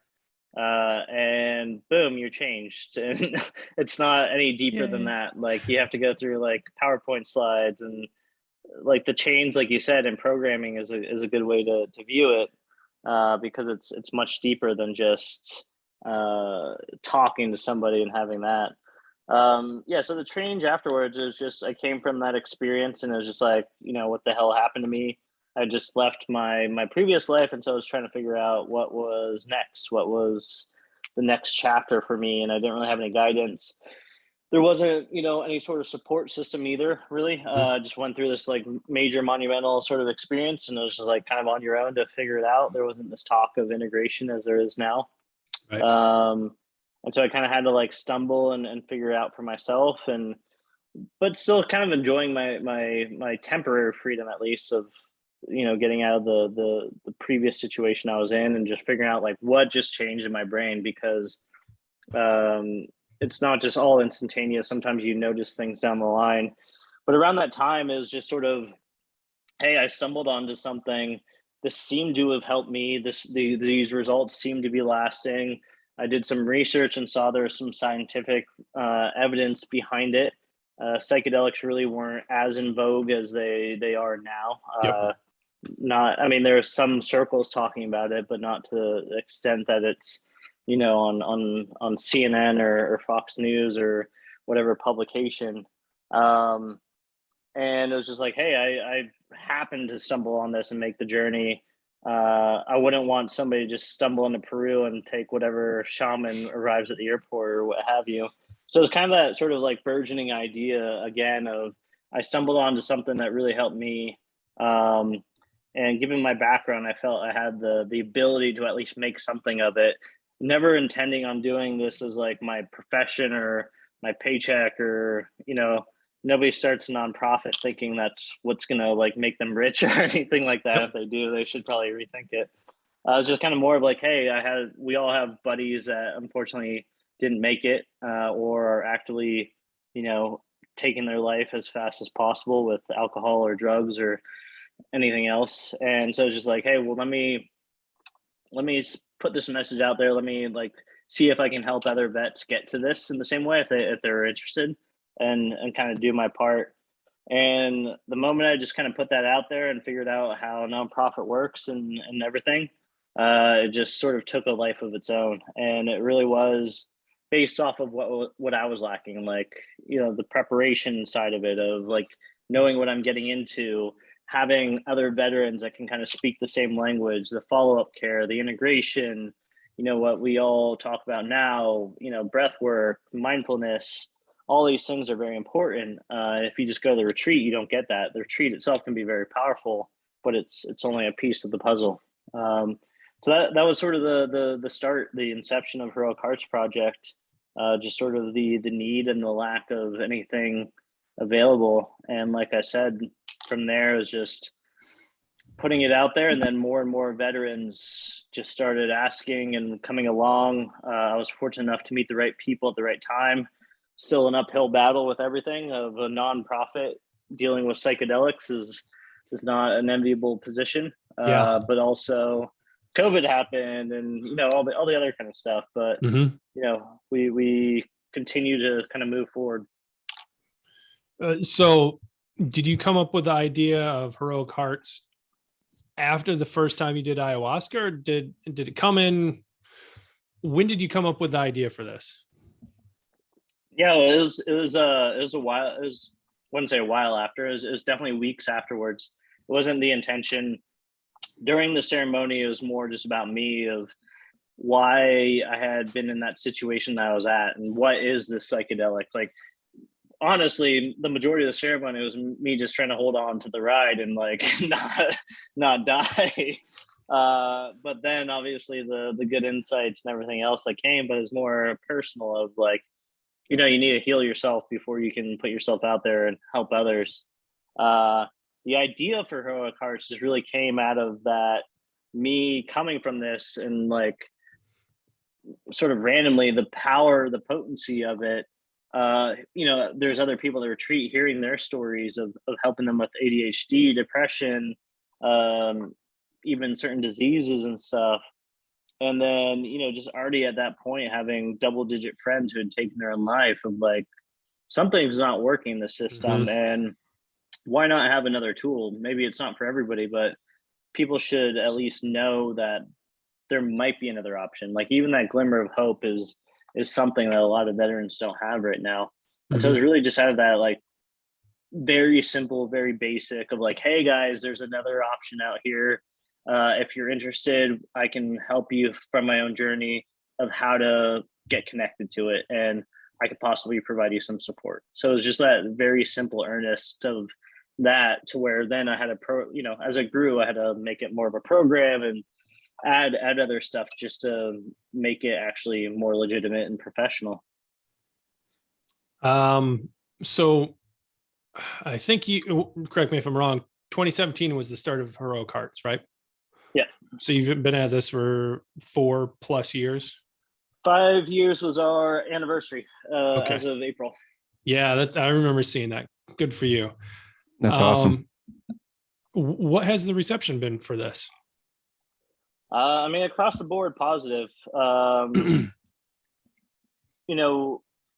and boom, you're changed. And it's not any deeper than that. Like, you have to go through like PowerPoint slides, and like the chains, like you said, in programming is a good way to view it, because it's much deeper than just talking to somebody and having that. So the change afterwards is just, I came from that experience, and it was just like, what the hell happened to me? I just left my previous life, and so I was trying to figure out what was next, what was the next chapter for me, and I didn't really have any guidance. There wasn't, any sort of support system either, really. Just went through this like major monumental sort of experience, and it was just like kind of on your own to figure it out. There wasn't this talk of integration as there is now. Right. And so I kind of had to like stumble and figure it out for myself, but still kind of enjoying my temporary freedom, at least, of, getting out of the previous situation I was in, and just figuring out like what just changed in my brain, because it's not just all instantaneous. Sometimes you notice things down the line. But around that time, it was just sort of, hey, I stumbled onto something. This seemed to have helped me. These results seem to be lasting. I did some research and saw there was some scientific evidence behind it. Psychedelics really weren't as in vogue as they are now. Yep. There are some circles talking about it, but not to the extent that it's, on CNN or Fox News or whatever publication. And it was just like, hey, I happened to stumble on this and make the journey. I wouldn't want somebody to just stumble into Peru and take whatever shaman arrives at the airport or what have you. So it's kind of that sort of like burgeoning idea again of, I stumbled onto something that really helped me. And given my background, I felt I had the ability to at least make something of it. Never intending on doing this as like my profession or my paycheck, or, nobody starts a nonprofit thinking that's what's going to like make them rich or anything like that. If they do, they should probably rethink it. I was just kind of more of like, hey, we all have buddies that unfortunately didn't make it, or are actively, taking their life as fast as possible with alcohol or drugs or anything else. And so it's just like, hey, well, let me put this message out there. Let me like see if I can help other vets get to this in the same way if they're interested, and kind of do my part. And the moment I just kind of put that out there and figured out how nonprofit works and everything, it just sort of took a life of its own. And it really was based off of what I was lacking, like, the preparation side of it, of like knowing what I'm getting into, having other veterans that can kind of speak the same language, the follow-up care, the integration, what we all talk about now, breath work, mindfulness, all these things are very important. If you just go to the retreat, you don't get that. The retreat itself can be very powerful, but it's only a piece of the puzzle. So that was sort of the start, the inception of Heroic Hearts Project, just sort of the need and the lack of anything available. And like I said, from there is just putting it out there, and then more and more veterans just started asking and coming along. I was fortunate enough to meet the right people at the right time. Still an uphill battle with everything of a nonprofit. Dealing with psychedelics is not an enviable position. But also COVID happened, and all the other kind of stuff. But we continue to kind of move forward. So did you come up with the idea of Heroic Hearts after the first time you did ayahuasca, or did it come in? When did you come up with the idea for this? Yeah, it was a while. It was, I wouldn't say a while after. It was definitely weeks afterwards. It wasn't the intention during the ceremony. It was more just about me, of why I had been in that situation that I was at, and what is this psychedelic. Like, honestly, the majority of the ceremony was me just trying to hold on to the ride and like not die. But then obviously the good insights and everything else that came, but it's more personal, of like, you need to heal yourself before you can put yourself out there and help others. The idea for Heroic Hearts just really came out of that, me coming from this, and like sort of randomly the power, the potency of it. There's other people at the retreat hearing their stories of helping them with ADHD, depression, even certain diseases and stuff. And then, just already at that point, having double-digit friends who had taken their own life, of like, something's not working in the system. And why not have another tool? Maybe it's not for everybody, but people should at least know that there might be another option. Like, even that glimmer of hope is something that a lot of veterans don't have right now. And so it's really just out of that, like, very simple, very basic, of like, hey guys, there's another option out here. If you're interested, I can help you from my own journey of how to get connected to it, and I could possibly provide you some support. So it was just that very simple earnest of that, to where then I had as I grew, I had to make it more of a program and add other stuff just to make it actually more legitimate and professional. So I think you, correct me if I'm wrong, 2017 was the start of Heroic Hearts, right? Yeah. So you've been at this for 4+ years. 5 years was our anniversary, Okay. as of April. Yeah, I remember seeing that. Good for you. That's awesome. What has the reception been for this? I mean, across the board, positive.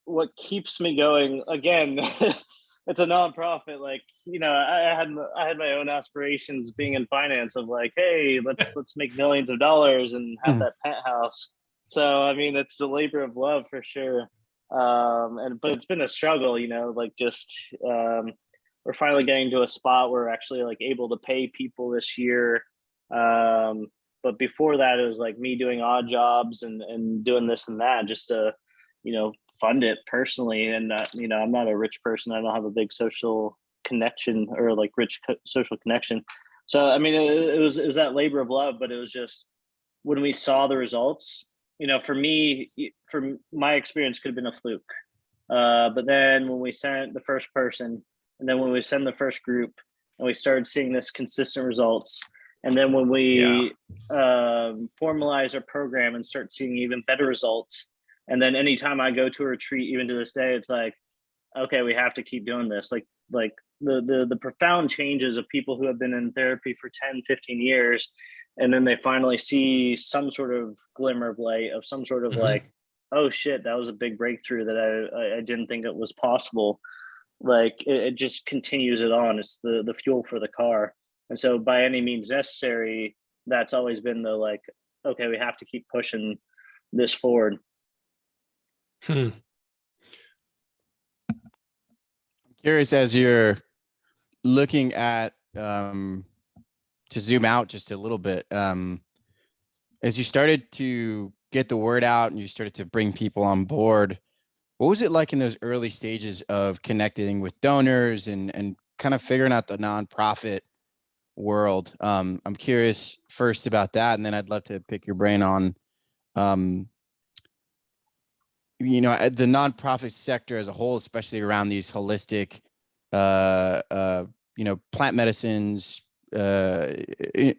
What keeps me going, again, it's a nonprofit. Like, I had my own aspirations being in finance, of like, hey, let's make millions of dollars and have that penthouse. So, I mean, it's the labor of love for sure. But it's been a struggle, like, just, we're finally getting to a spot where we're actually like able to pay people this year. But before that, it was like me doing odd jobs and doing this and that just to, fund it personally. And, I'm not a rich person. I don't have a big social connection, or like rich social connection. So, I mean, it was that labor of love, but it was just, when we saw the results, for me, from my experience, could have been a fluke. But then when we sent the first person, and then when we send the first group, and we started seeing this consistent results, and then when we formalize our program and start seeing even better results, and then anytime I go to a retreat, even to this day, it's like, okay, we have to keep doing this. Like the profound changes of people who have been in therapy for 10, 15 years, and then they finally see some sort of glimmer of light, of some sort of like, oh shit, that was a big breakthrough that I didn't think it was possible. Like, it just continues it on. It's the fuel for the car. And so by any means necessary, that's always been the, like, okay, we have to keep pushing this forward. I'm curious, as you're looking at, to zoom out just a little bit, as you started to get the word out and you started to bring people on board, what was it like in those early stages of connecting with donors and kind of figuring out the nonprofit world? I'm curious first about that, and then I'd love to pick your brain on, the nonprofit sector as a whole, especially around these holistic, plant medicines, along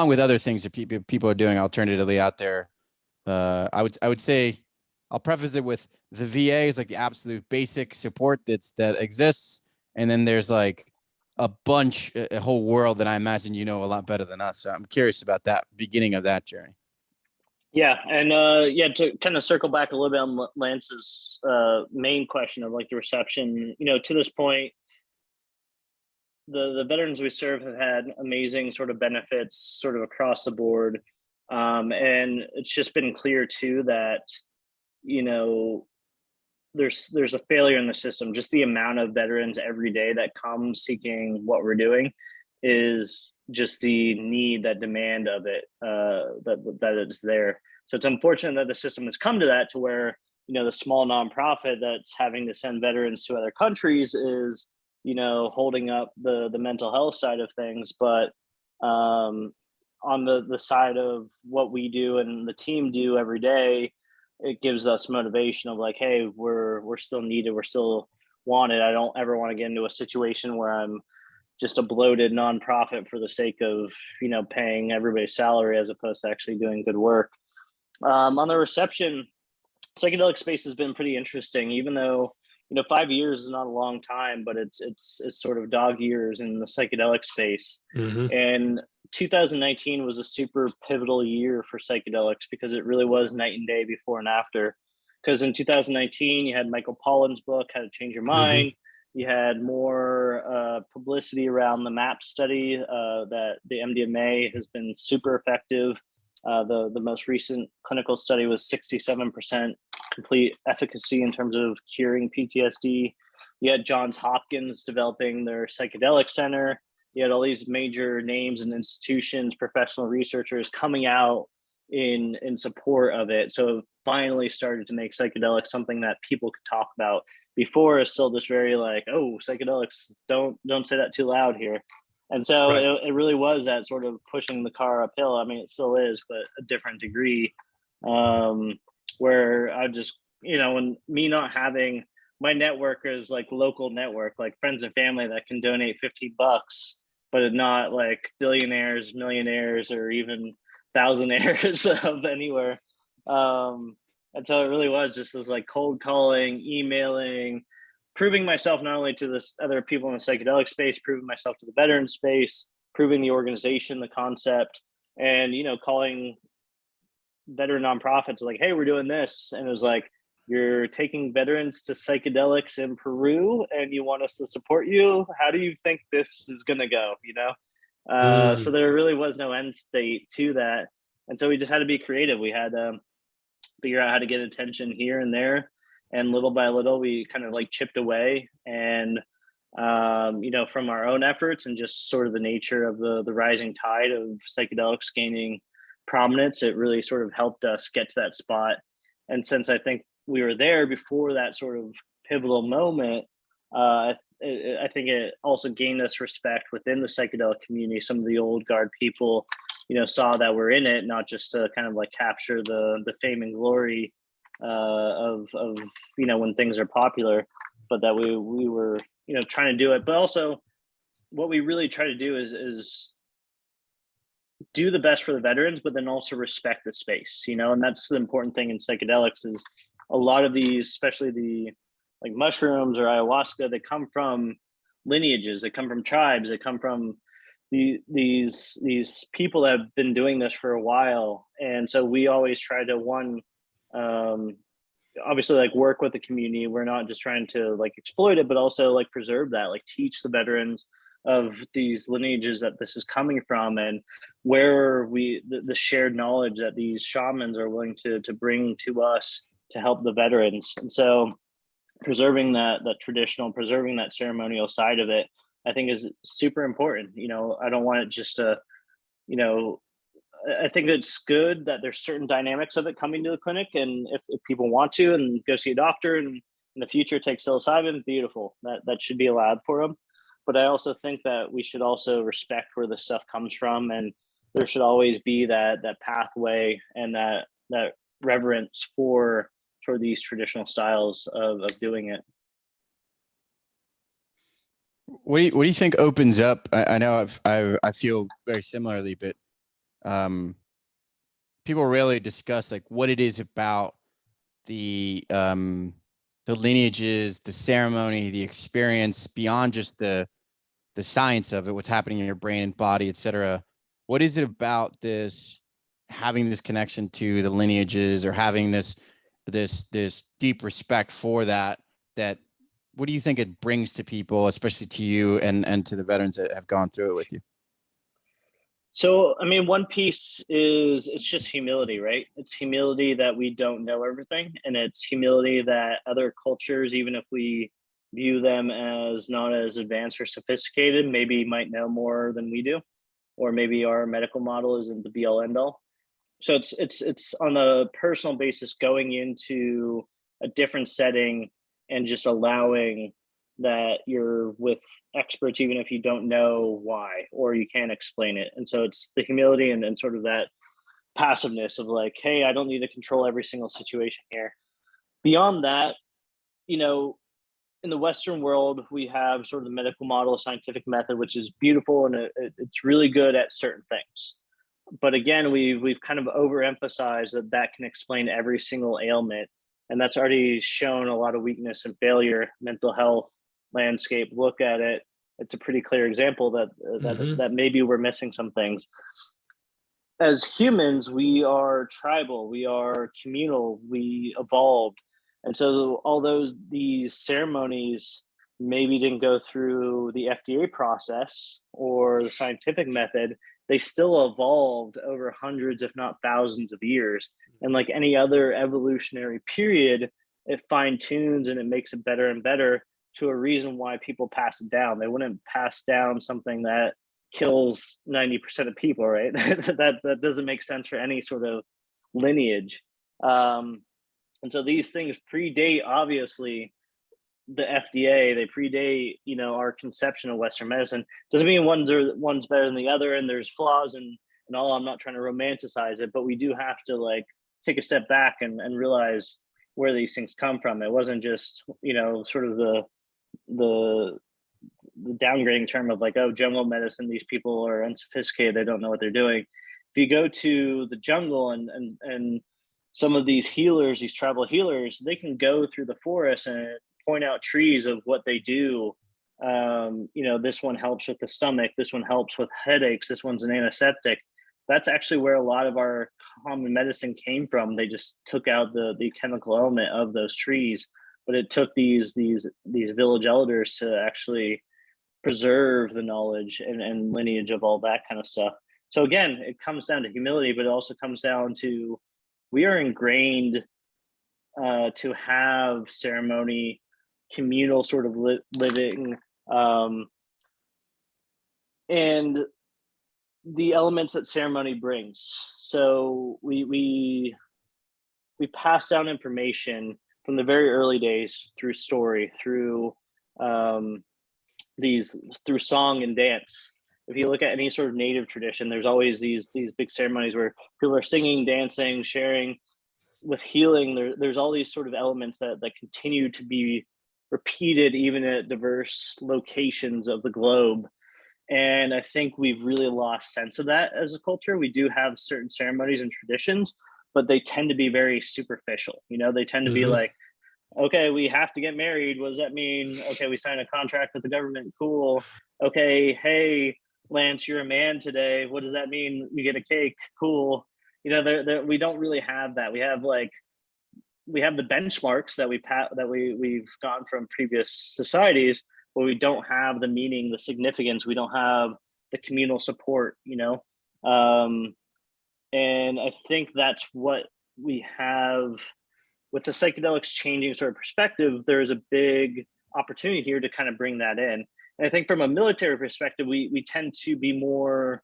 with other things that people are doing alternatively out there. I would say, I'll preface it with, the VA is like the absolute basic support that exists, and then there's like a whole world that I imagine a lot better than us. So I'm curious about that beginning of that journey. Yeah, and to kind of circle back a little bit on Lance's main question of like the reception, to this point, the veterans we serve have had amazing sort of benefits sort of across the board. And it's just been clear too that, you know, there's a failure in the system. Just the amount of veterans every day that come seeking what we're doing is just the need, that demand of it, that it's there. So it's unfortunate that the system has come to that, to where, you know, the small nonprofit that's having to send veterans to other countries is, you know, holding up the mental health side of things. But on the side of what we do and the team do every day, it gives us motivation of like, hey, we're still needed, we're still wanted. I don't ever want to get into a situation where I'm just a bloated nonprofit for the sake of, you know, paying everybody's salary as opposed to actually doing good work. On the reception, psychedelic space has been pretty interesting, even though, you know, 5 years is not a long time, but it's sort of dog years in the psychedelic space. Mm-hmm. And 2019 was a super pivotal year for psychedelics because it really was night and day before and after. Because in 2019, you had Michael Pollan's book, How to Change Your Mind. Mm-hmm. You had more publicity around the MAP study, that the MDMA has been super effective. The most recent clinical study was 67% complete efficacy in terms of curing PTSD. You had Johns Hopkins developing their psychedelic center. You had all these major names and institutions, professional researchers coming out in support of it. So it finally started to make psychedelics something that people could talk about. Before, it's still just very like, oh, psychedelics, don't say that too loud here. And so right. it really was that sort of pushing the car uphill. I mean, it still is, but a different degree, where I just, you know, and me not having my network is like local network, like friends and family that can donate $50, but not like billionaires, millionaires, or even thousandaires of anywhere. And so it really was just this like cold calling, emailing, proving myself not only to this other people in the psychedelic space, proving myself to the veteran space, proving the organization, the concept, and, you know, calling veteran nonprofits like, hey, we're doing this. And it was like, you're taking veterans to psychedelics in Peru and you want us to support you? How do you think this is going to go? You know? So there really was no end state to that. And so we just had to be creative. We had to figure out how to get attention here and there. And little by little, we kind of like chipped away. And, you know, from our own efforts and just sort of the nature of the rising tide of psychedelics gaining prominence, it really sort of helped us get to that spot. And since I think we were there before that sort of pivotal moment, I think it also gained us respect within the psychedelic community. Some of the old guard people, you know, saw that we're in it, not just to kind of like capture the fame and glory of you know, when things are popular, but that we were, you know, trying to do it. But also what we really try to do is do the best for the veterans, but then also respect the space, you know. And that's the important thing in psychedelics, is a lot of these, especially the like mushrooms or ayahuasca, they come from lineages, they come from tribes, they come from these people that have been doing this for a while. And so we always try to obviously like work with the community. We're not just trying to like exploit it, but also like preserve that, like teach the veterans of these lineages that this is coming from, and where the shared knowledge that these shamans are willing to bring to us to help the veterans. And so preserving that traditional, preserving that ceremonial side of it, I think is super important. You know, I don't want it just to, you know, I think it's good that there's certain dynamics of it coming to the clinic. And if people want to and go see a doctor and in the future take psilocybin, beautiful, that should be allowed for them. But I also think that we should also respect where this stuff comes from. And there should always be that pathway and that reverence for these traditional styles of doing it. What do you think opens up? I know I feel very similarly, but people rarely discuss like what it is about the lineages, the ceremony, the experience beyond just the science of it, what's happening in your brain and body, etc. What is it about this, having this connection to the lineages, or having this deep respect for that do you think it brings to people, especially to you and to the veterans that have gone through it with you? So, I mean, one piece is it's just humility, right? It's humility that we don't know everything. And it's humility that other cultures, even if we view them as not as advanced or sophisticated, maybe might know more than we do, or maybe our medical model isn't the be all end all. So it's on a personal basis going into a different setting and just allowing that you're with experts, even if you don't know why or you can't explain it. And so it's the humility and sort of that passiveness of like, hey, I don't need to control every single situation here. Beyond that, you know, in the Western world, we have sort of the medical model, scientific method, which is beautiful and it's really good at certain things. But again, we've kind of overemphasized that can explain every single ailment, and that's already shown a lot of weakness and failure. Mental health landscape, look at it; it's a pretty clear example that maybe we're missing some things. As humans, we are tribal, we are communal, we evolved, and so although these ceremonies maybe didn't go through the FDA process or the scientific method, they still evolved over hundreds, if not thousands of years. And like any other evolutionary period, it fine tunes and it makes it better and better to a reason why people pass it down. They wouldn't pass down something that kills 90% of people, right? that doesn't make sense for any sort of lineage. And so these things predate, obviously, the FDA. They predate, you know, our conception of Western medicine. Doesn't mean one's better than the other, and there's flaws and all. I'm not trying to romanticize it, but we do have to like take a step back and realize where these things come from. It wasn't just, you know, sort of the downgrading term of like, oh, jungle medicine, these people are unsophisticated, they don't know what they're doing. If you go to the jungle and some of these healers, these tribal healers, they can go through the forest and point out trees of what they do. You know, this one helps with the stomach, this one helps with headaches, this one's an antiseptic. That's actually where a lot of our common medicine came from. They just took out the chemical element of those trees, but it took these village elders to actually preserve the knowledge and lineage of all that kind of stuff. So again, it comes down to humility, but it also comes down to we are ingrained to have ceremony, communal sort of living, and the elements that ceremony brings. So we pass down information from the very early days through story, through through song and dance. If you look at any sort of native tradition, there's always these big ceremonies where people are singing, dancing, sharing. With healing, there's all these sort of elements that continue to be repeated even at diverse locations of the globe. And I think we've really lost sense of that as a culture. We do have certain ceremonies and traditions, but they tend to be very superficial. You know, they tend to be like, okay, we have to get married. What does that mean? Okay, we sign a contract with the government. Cool. Okay, hey, Lance, you're a man today. What does that mean? You get a cake. Cool. You know, we don't really have that. We have the benchmarks that we've gotten from previous societies, but we don't have the meaning, the significance. We don't have the communal support, you know? And I think that's what we have with the psychedelics changing sort of perspective. There's a big opportunity here to kind of bring that in. And I think from a military perspective, we tend to be more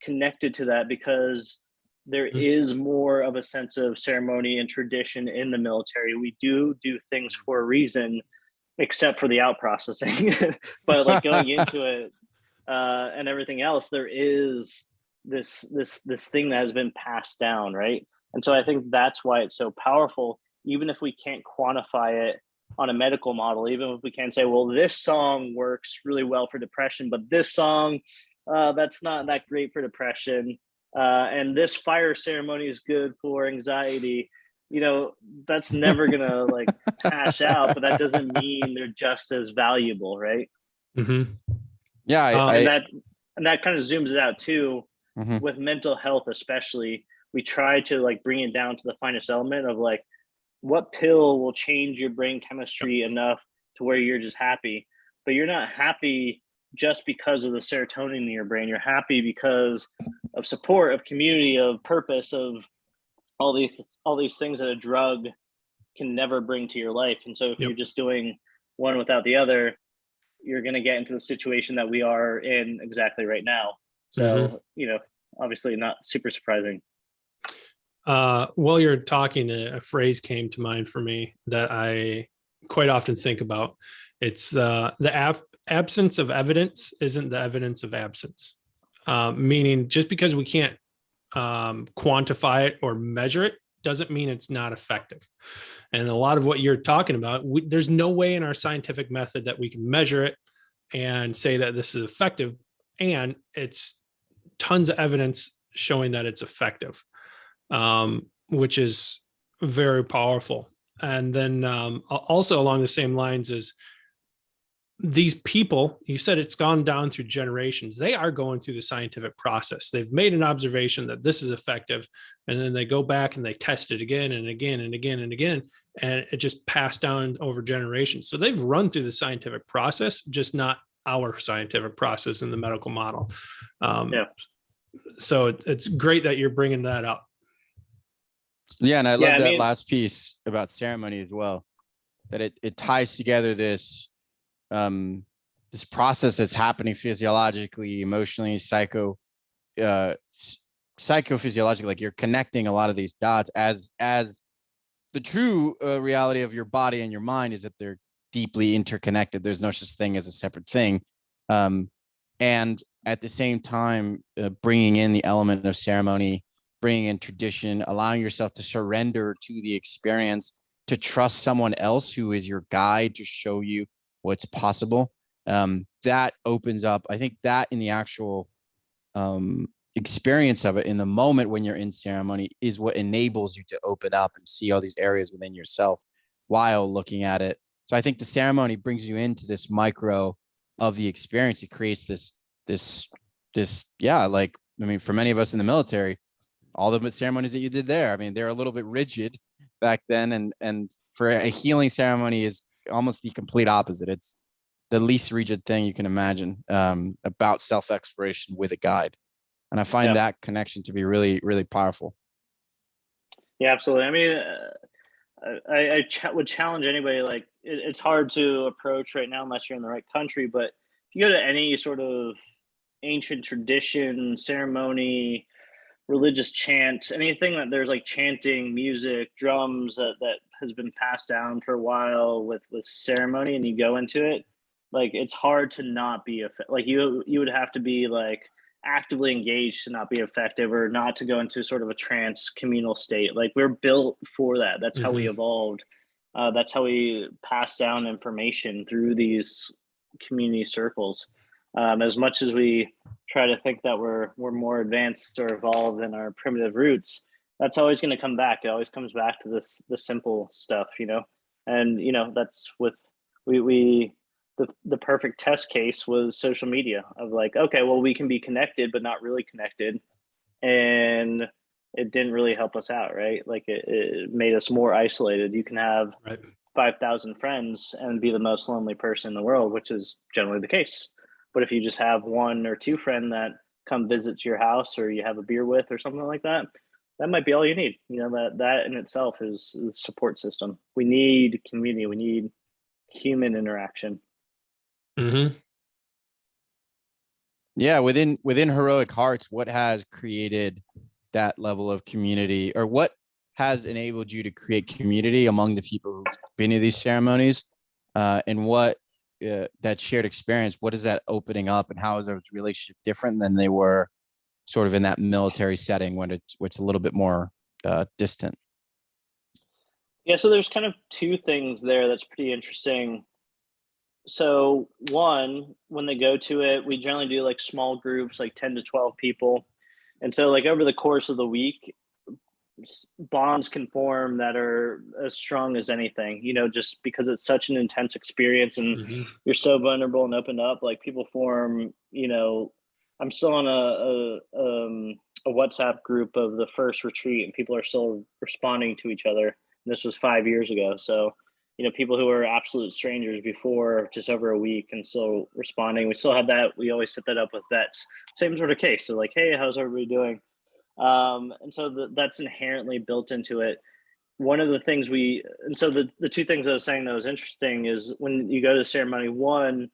connected to that because there is more of a sense of ceremony and tradition in the military. We do things for a reason, except for the out processing. But like going into it and everything else, there is this thing that has been passed down, right? And so I think that's why it's so powerful, even if we can't quantify it on a medical model, even if we can't say, well, this song works really well for depression, but this song, that's not that great for depression. And this fire ceremony is good for anxiety. You know, that's never gonna like hash out, but that doesn't mean they're just as valuable, right? Yeah, and that kind of zooms it out too. With mental health, especially, we try to like bring it down to the finest element of like, what pill will change your brain chemistry enough to where you're just happy, but you're not happy just because of the serotonin in your brain. You're happy because of support, of community, of purpose, of all these things that a drug can never bring to your life. And so if you're just doing one without the other, you're going to get into the situation that we are in exactly right now. So, obviously not super surprising. While you're talking, a phrase came to mind for me that I quite often think about. It's the absence of evidence isn't the evidence of absence. Meaning just because we can't quantify it or measure it doesn't mean it's not effective. And a lot of what you're talking about, there's no way in our scientific method that we can measure it and say that this is effective. And it's tons of evidence showing that it's effective, which is very powerful. And then also along the same lines is these people, you said it's gone down through generations. They are going through the scientific process. They've made an observation that this is effective, and then they go back and they test it again and again and again and again, and it just passed down over generations. So they've run through the scientific process, just not our scientific process in the medical model. So it's great that you're bringing that up. Yeah, and I love that last piece about ceremony as well, that it ties together this process that's happening physiologically, emotionally, psychophysiologically. Like you're connecting a lot of these dots as the true reality of your body and your mind is that they're deeply interconnected. There's no such thing as a separate thing. And at the same time, bringing in the element of ceremony, bringing in tradition, allowing yourself to surrender to the experience, to trust someone else who is your guide to show you what's possible. That opens up, I think that in the actual experience of it, in the moment when you're in ceremony, is what enables you to open up and see all these areas within yourself while looking at it. So I think the ceremony brings you into this micro of the experience. It creates this, like, I mean, for many of us in the military, all the ceremonies that you did there, I mean, they're a little bit rigid back then. And for a healing ceremony is almost the complete opposite. It's the least rigid thing you can imagine, about self-exploration with a guide. And I find that connection to be really, really powerful. Yeah, absolutely. I mean, I would challenge anybody, like it's hard to approach right now unless you're in the right country, but if you go to any sort of ancient tradition, ceremony, religious chant, anything that there's like chanting, music, drums that has been passed down for a while with ceremony, and you go into it, like it's hard to not be like you would have to be like actively engaged to not be effective, or not to go into sort of a trance communal state. Like we're built for that. That's how we evolved. That's how we pass down information through these community circles. As much as we try to think that we're more advanced or evolved than our primitive roots, that's always going to come back. It always comes back to the simple stuff, and that's with the perfect test case was social media of like, okay, well, we can be connected, but not really connected. And it didn't really help us out, right? Like it made us more isolated. You can have 5,000 friends and be the most lonely person in the world, which is generally the case. But if you just have one or two friends that come visit your house, or you have a beer with, or something like that, that might be all you need. That in itself is the support system. We need community. We need human interaction. Yeah, within Heroic Hearts, what has created that level of community, or what has enabled you to create community among the people who've been to these ceremonies, and what that shared experience, what is that opening up, and how is those relationship different than they were sort of in that military setting when it's a little bit more distant? Yeah, so there's kind of two things there that's pretty interesting. So one, when they go to it, we generally do like small groups, like 10 to 12 people. And so like over the course of the week, bonds can form that are as strong as anything, just because it's such an intense experience, and you're so vulnerable and opened up. Like people form, I'm still on a WhatsApp group of the first retreat, and people are still responding to each other. And this was 5 years ago. So people who were absolute strangers before just over a week and still responding. We still have that. We always set that up with vets. Same sort of case. So like, hey, how's everybody doing? And so that's inherently built into it. One of the things the two things I was saying that was interesting is when you go to ceremony one,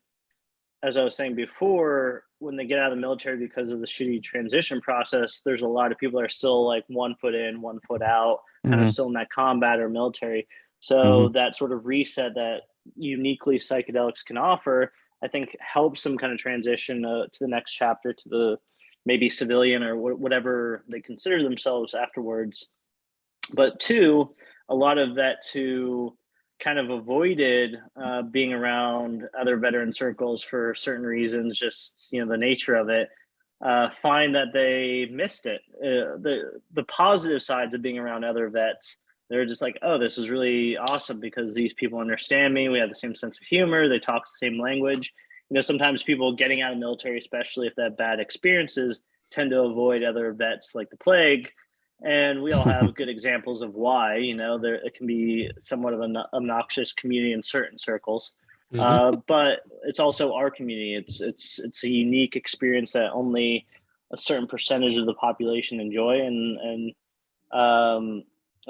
as I was saying before, when they get out of the military because of the shitty transition process, there's a lot of people that are still like 1 foot in, 1 foot out, kind of still in that combat or military. So that sort of reset that uniquely psychedelics can offer, I think helps them kind of transition to the next chapter, to the maybe civilian or whatever they consider themselves afterwards. But two, a lot of vets who kind of avoided being around other veteran circles for certain reasons, just the nature of it, find that they missed it. The positive sides of being around other vets, they're just like, oh, this is really awesome because these people understand me. We have the same sense of humor. They talk the same language. Sometimes people getting out of the military, especially if they have bad experiences, tend to avoid other vets like the plague. And we all have good examples of why. It can be somewhat of an obnoxious community in certain circles, but it's also our community. It's a unique experience that only a certain percentage of the population enjoy, and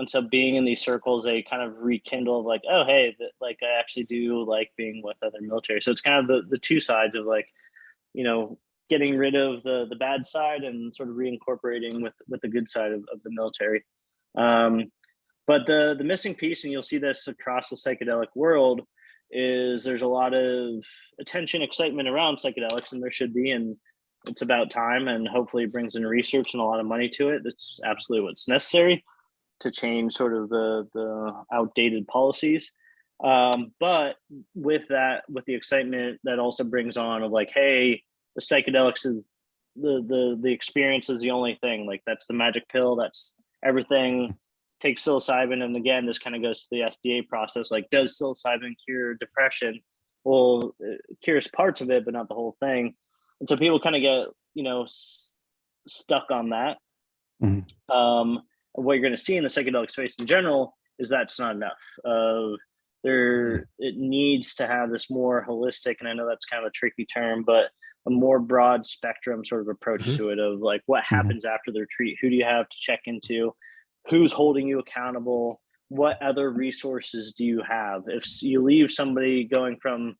so being in these circles, they kind of rekindle like, oh, hey, like I actually do like being with other military. So it's kind of the two sides of like, getting rid of the bad side and sort of reincorporating with the good side of the military. But the missing piece, and you'll see this across the psychedelic world, is there's a lot of attention, excitement around psychedelics, and there should be, and it's about time, and hopefully it brings in research and a lot of money to it. That's absolutely what's necessary to change sort of the outdated policies. But with the excitement, that also brings on of like, hey, the psychedelics is the experience is the only thing. Like that's the magic pill. That's everything. Take psilocybin, and again, this kind of goes to the FDA process. Like, does psilocybin cure depression? Well, it cures parts of it, but not the whole thing. And so people kind of get stuck on that. What you're going to see in the psychedelic space in general is that's not enough. It needs to have this more holistic, and I know that's kind of a tricky term, but a more broad spectrum sort of approach to it, of like what happens after the retreat, who do you have to check into, who's holding you accountable, what other resources do you have. If you leave somebody going from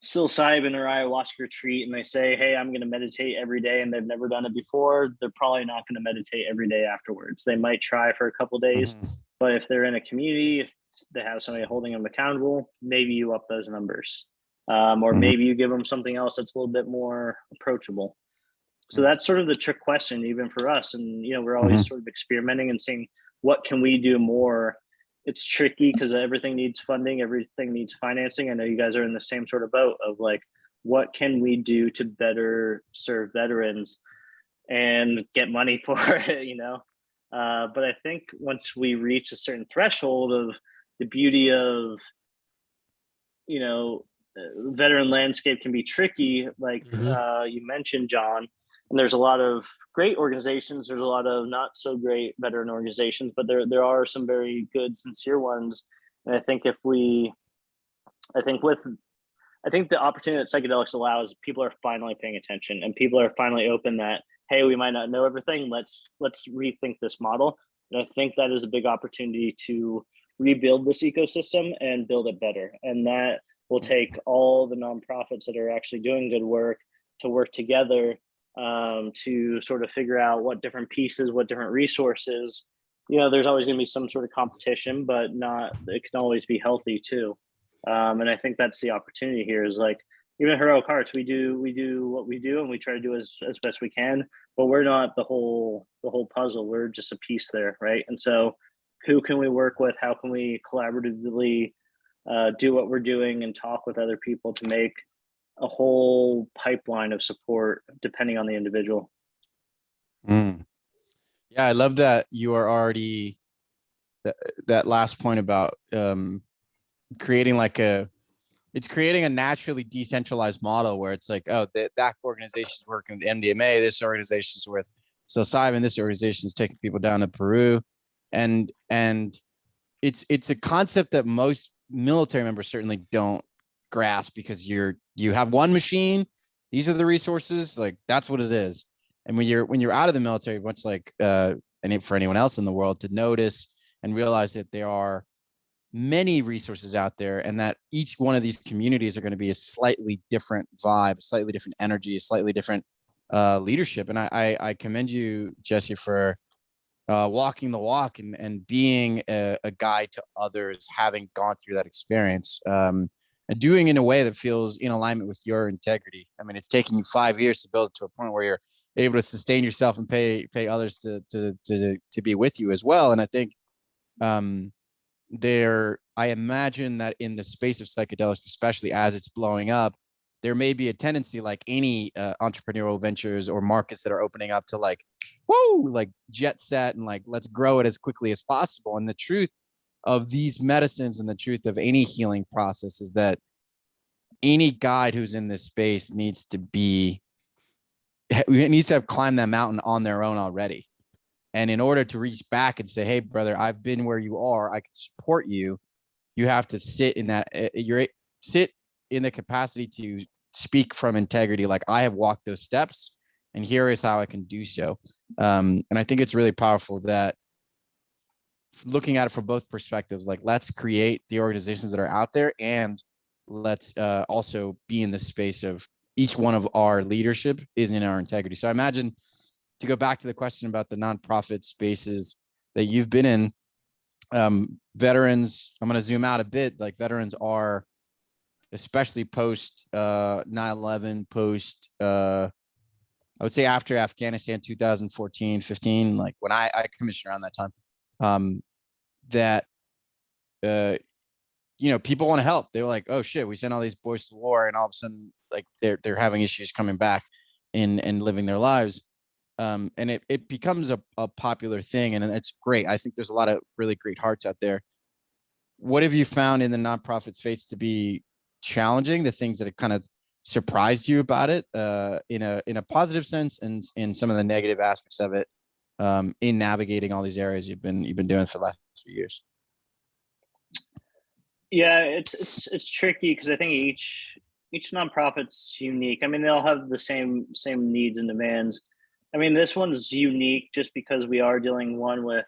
psilocybin or ayahuasca retreat and they say, hey, I'm going to meditate every day, and they've never done it before, they're probably not going to meditate every day afterwards. They might try for a couple of days, but if they're in a community, if they have somebody holding them accountable, maybe you up those numbers. Or maybe you give them something else that's a little bit more approachable. So that's sort of the trick question, even for us. And, we're always sort of experimenting and seeing what can we do more. It's tricky because everything needs funding, everything needs financing. I know you guys are in the same sort of boat of like, what can we do to better serve veterans and get money for it, But I think once we reach a certain threshold of the beauty of, veteran landscape can be tricky, like you mentioned, John, and there's a lot of great organizations, there's a lot of not so great veteran organizations, but there are some very good, sincere ones. And I think the opportunity that psychedelics allows, people are finally paying attention, and people are finally open that, hey, we might not know everything, let's rethink this model. And I think that is a big opportunity to rebuild this ecosystem and build it better. And that will take all the nonprofits that are actually doing good work to work together to sort of figure out what different pieces, what different resources. There's always going to be some sort of competition, but it can always be healthy too. And I think that's the opportunity here, is like, even Heroic Hearts, we do what we do, and we try to do as best we can, but we're not the whole puzzle. We're just a piece there, right? And so who can we work with? How can we collaboratively do what we're doing and talk with other people to make a whole pipeline of support depending on the individual? Yeah, I love that you are already that last point about creating creating a naturally decentralized model where it's like, oh, that organization is working with MDMA, this organization is with psilocybin, this organization is taking people down to Peru, and it's a concept that most military members certainly don't grasp, because you have one machine, these are the resources, like that's what it is. And when you're out of the military, much like and for anyone else in the world, to notice and realize that there are many resources out there, and that each one of these communities are going to be a slightly different vibe, a slightly different energy, a slightly different leadership. And I commend you, Jesse, for walking the walk and being a guide to others, having gone through that experience, and doing it in a way that feels in alignment with your integrity. I mean, it's taken you 5 years to build it to a point where you're able to sustain yourself and pay others to be with you as well. And I think I imagine that in the space of psychedelics, especially as it's blowing up, there may be a tendency, like any entrepreneurial ventures or markets that are opening up, to like, whoa, like jet set and like, let's grow it as quickly as possible. And the truth of these medicines and the truth of any healing process is that any guide who's in this space needs to have climbed that mountain on their own already. And in order to reach back and say, hey, brother, I've been where you are, I can support you, you have to sit in that, sit in the capacity to speak from integrity. Like, I have walked those steps, and here is how I can do so. And I think it's really powerful that, looking at it from both perspectives, like, let's create the organizations that are out there, and let's also be in the space of each one of our leadership is in our integrity. So I imagine, to go back to the question about the nonprofit spaces that you've been in, veterans, I'm going to zoom out a bit, like veterans are, especially post 9/11, post I would say after Afghanistan, 2014, 15, like when I commissioned around that time, that people want to help. They're like, oh shit, we sent all these boys to war, and all of a sudden, like, they're having issues coming back and living their lives. And it becomes a popular thing, and it's great. I think there's a lot of really great hearts out there. What have you found in the nonprofit space to be challenging? The things that have kind of surprised you about it, in a positive sense, and in some of the negative aspects of it, in navigating all these areas you've been doing for the last few years? Yeah, it's tricky, because I think each nonprofit's unique. I mean, they all have the same needs and demands. I mean, this one's unique just because we are dealing with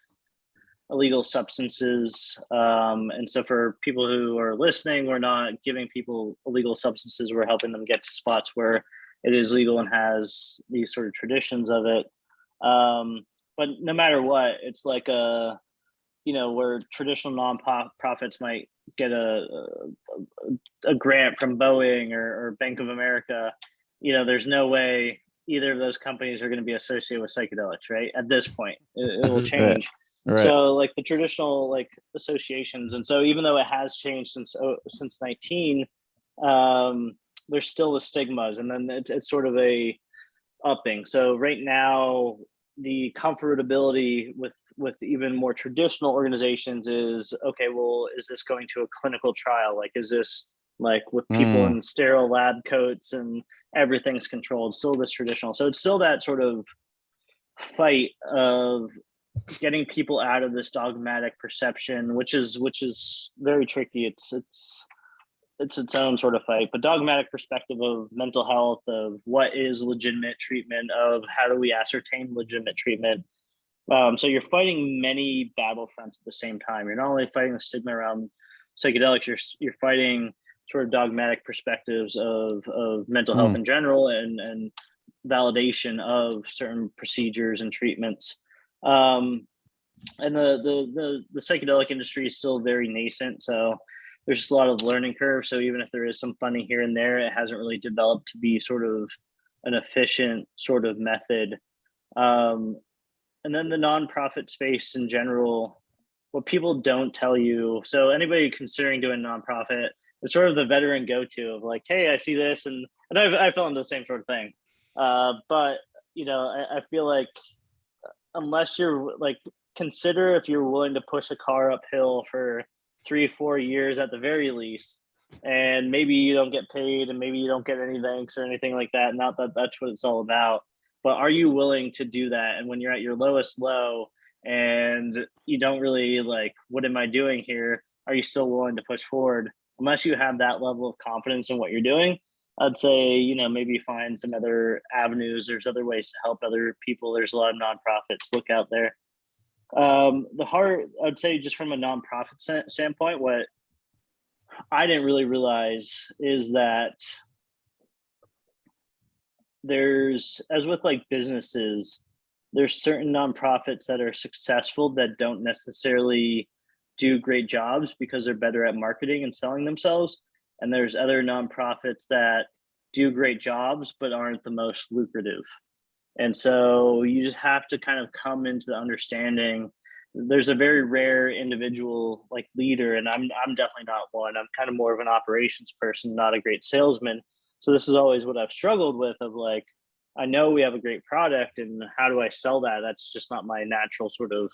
illegal substances. And so for people who are listening, we're not giving people illegal substances. We're helping them get to spots where it is legal and has these sort of traditions of it. But no matter what, it's like where traditional nonprofits might get a grant from Boeing or Bank of America. There's no way either of those companies are going to be associated with psychedelics, right? At this point, it will change. Right. So like the traditional like associations, and so even though it has changed since 19, there's still the stigmas, and then it's sort of a upping. So right now, the comfortability with even more traditional organizations is, okay, well, is this going to a clinical trial? Like, is this like with people in sterile lab coats and everything's controlled? Still this traditional. So it's still that sort of fight of getting people out of this dogmatic perception, which is very tricky. It's its own sort of fight, but dogmatic perspective of mental health, of what is legitimate treatment, of how do we ascertain legitimate treatment. So you're fighting many battlefronts at the same time. You're not only fighting the stigma around psychedelics, you're fighting sort of dogmatic perspectives of mental health in general, and validation of certain procedures and treatments. And the psychedelic industry is still very nascent, so there's just a lot of learning curve. So even if there is some funding here and there, it hasn't really developed to be sort of an efficient sort of method. And then the nonprofit space in general, what people don't tell you. So anybody considering doing nonprofit, it's sort of the veteran go-to of like, hey, I see this, and I fell into the same sort of thing. But I feel like unless you're like, consider if you're willing to push a car uphill for 3-4 years at the very least, and maybe you don't get paid, and maybe you don't get any thanks or anything like that. Not that that's what it's all about, but are you willing to do that? And when you're at your lowest low and you don't really like, what am I doing here? are you still willing to push forward? Unless you have that level of confidence in what you're doing, I'd say, maybe find some other avenues. There's other ways to help other people. There's a lot of nonprofits. Look out there. I'd say, just from a nonprofit standpoint, what I didn't really realize is that as with like businesses, there's certain nonprofits that are successful that don't necessarily do great jobs because they're better at marketing and selling themselves. And there's other nonprofits that do great jobs but aren't the most lucrative. And so you just have to kind of come into the understanding there's a very rare individual like leader, and I'm definitely not one. I'm kind of more of an operations person, not a great salesman. So this is always what I've struggled with, of like, I know we have a great product, and how do I sell that? That's just not my natural sort of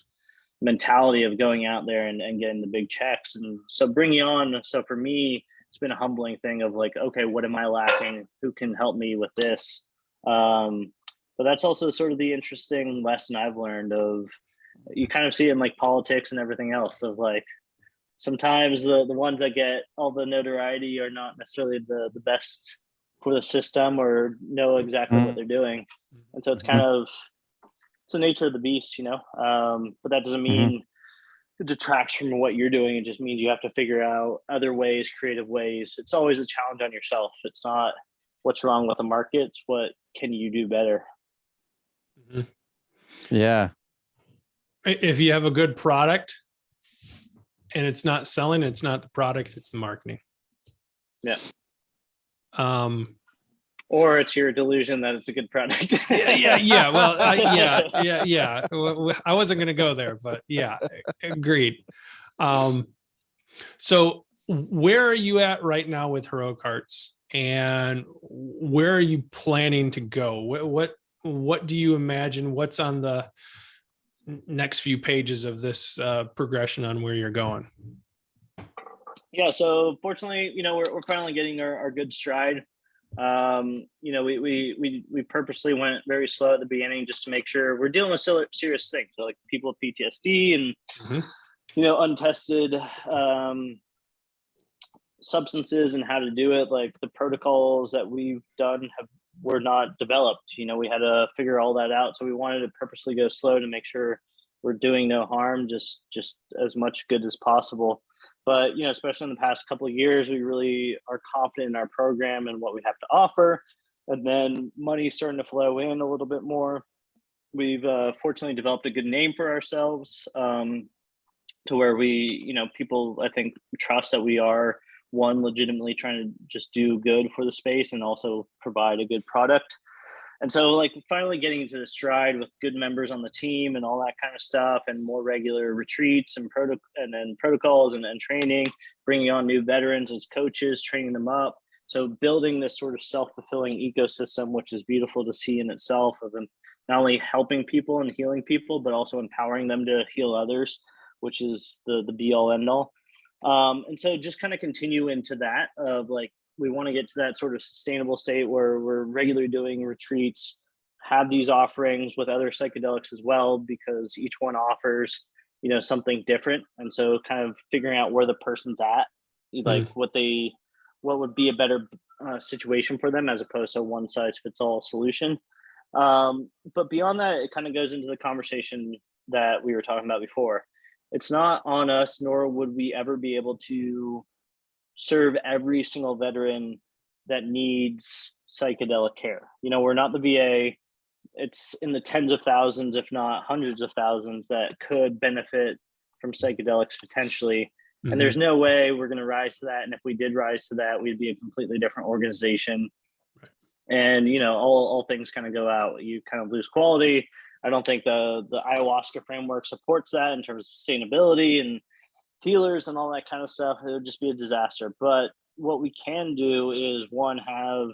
mentality of going out there and getting the big checks. And so for me, it's been a humbling thing of like, okay, what am I lacking? Who can help me with this? But that's also sort of the interesting lesson I've learned of, you kind of see it in like politics and everything else, of like, sometimes the ones that get all the notoriety are not necessarily the best for the system or know exactly what they're doing. And so it's the nature of the beast, but that doesn't mean it detracts from what you're doing. It just means you have to figure out other ways, creative ways. It's always a challenge on yourself. It's not what's wrong with the market. It's what can you do better? Yeah. If you have a good product and it's not selling, it's not the product, it's the marketing. Yeah. Or it's your delusion that it's a good product. yeah. Well, yeah. I wasn't going to go there, but yeah, agreed. So where are you at right now with Heroic Hearts, and where are you planning to go? What do you imagine? What's on the next few pages of this progression on where you're going? Yeah, so fortunately, we're finally getting our good stride. We purposely went very slow at the beginning just to make sure we're dealing with serious things, so like people with PTSD and untested substances, and how to do it. Like the protocols that we've done were not developed. We had to figure all that out. So we wanted to purposely go slow to make sure we're doing no harm, just as much good as possible. But, especially in the past couple of years, we really are confident in our program and what we have to offer. And then money's starting to flow in a little bit more. We've fortunately developed a good name for ourselves, to where we, people, I think, trust that we are, one, legitimately trying to just do good for the space and also provide a good product. And so like finally getting into the stride with good members on the team and all that kind of stuff, and more regular retreats and protocols and training, bringing on new veterans as coaches, training them up. So building this sort of self-fulfilling ecosystem, which is beautiful to see in itself, of them not only helping people and healing people, but also empowering them to heal others, which is the be all end all. And so just kind of continue into that of like, we want to get to that sort of sustainable state where we're regularly doing retreats, have these offerings with other psychedelics as well, because each one offers, something different. And so kind of figuring out where the person's at, like what would be a better situation for them, as opposed to one size fits all solution. But beyond that, it kind of goes into the conversation that we were talking about before. It's not on us, nor would we ever be able to serve every single veteran that needs psychedelic care. We're not the VA. It's in the tens of thousands, if not hundreds of thousands, that could benefit from psychedelics potentially. And there's no way we're going to rise to that. And if we did rise to that, we'd be a completely different organization. Right. And, all things kind of go out. You kind of lose quality. I don't think the ayahuasca framework supports that in terms of sustainability and healers and all that kind of stuff. It would just be a disaster. But what we can do is, one, have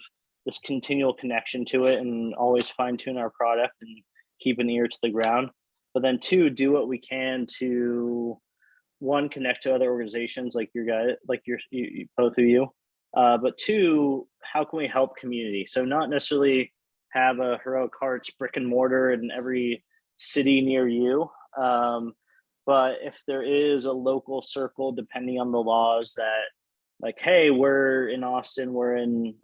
this continual connection to it and always fine tune our product and keep an ear to the ground. But then two, do what we can to, one, connect to other organizations like your guy, like you both of you. But two, how can we help community? So not necessarily have a Heroic Hearts brick and mortar in every city near you, But if there is a local circle, depending on the laws, that like, hey, we're in Austin, we're in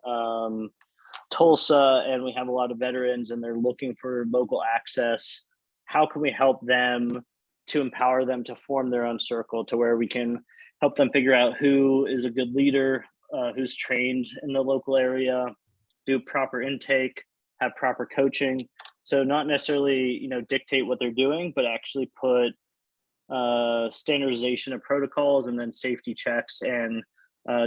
Tulsa, and we have a lot of veterans and they're looking for local access, how can we help them to empower them to form their own circle, to where we can help them figure out who is a good leader, who's trained in the local area, do proper intake, have proper coaching. So not necessarily, dictate what they're doing, but actually put standardization of protocols and then safety checks, and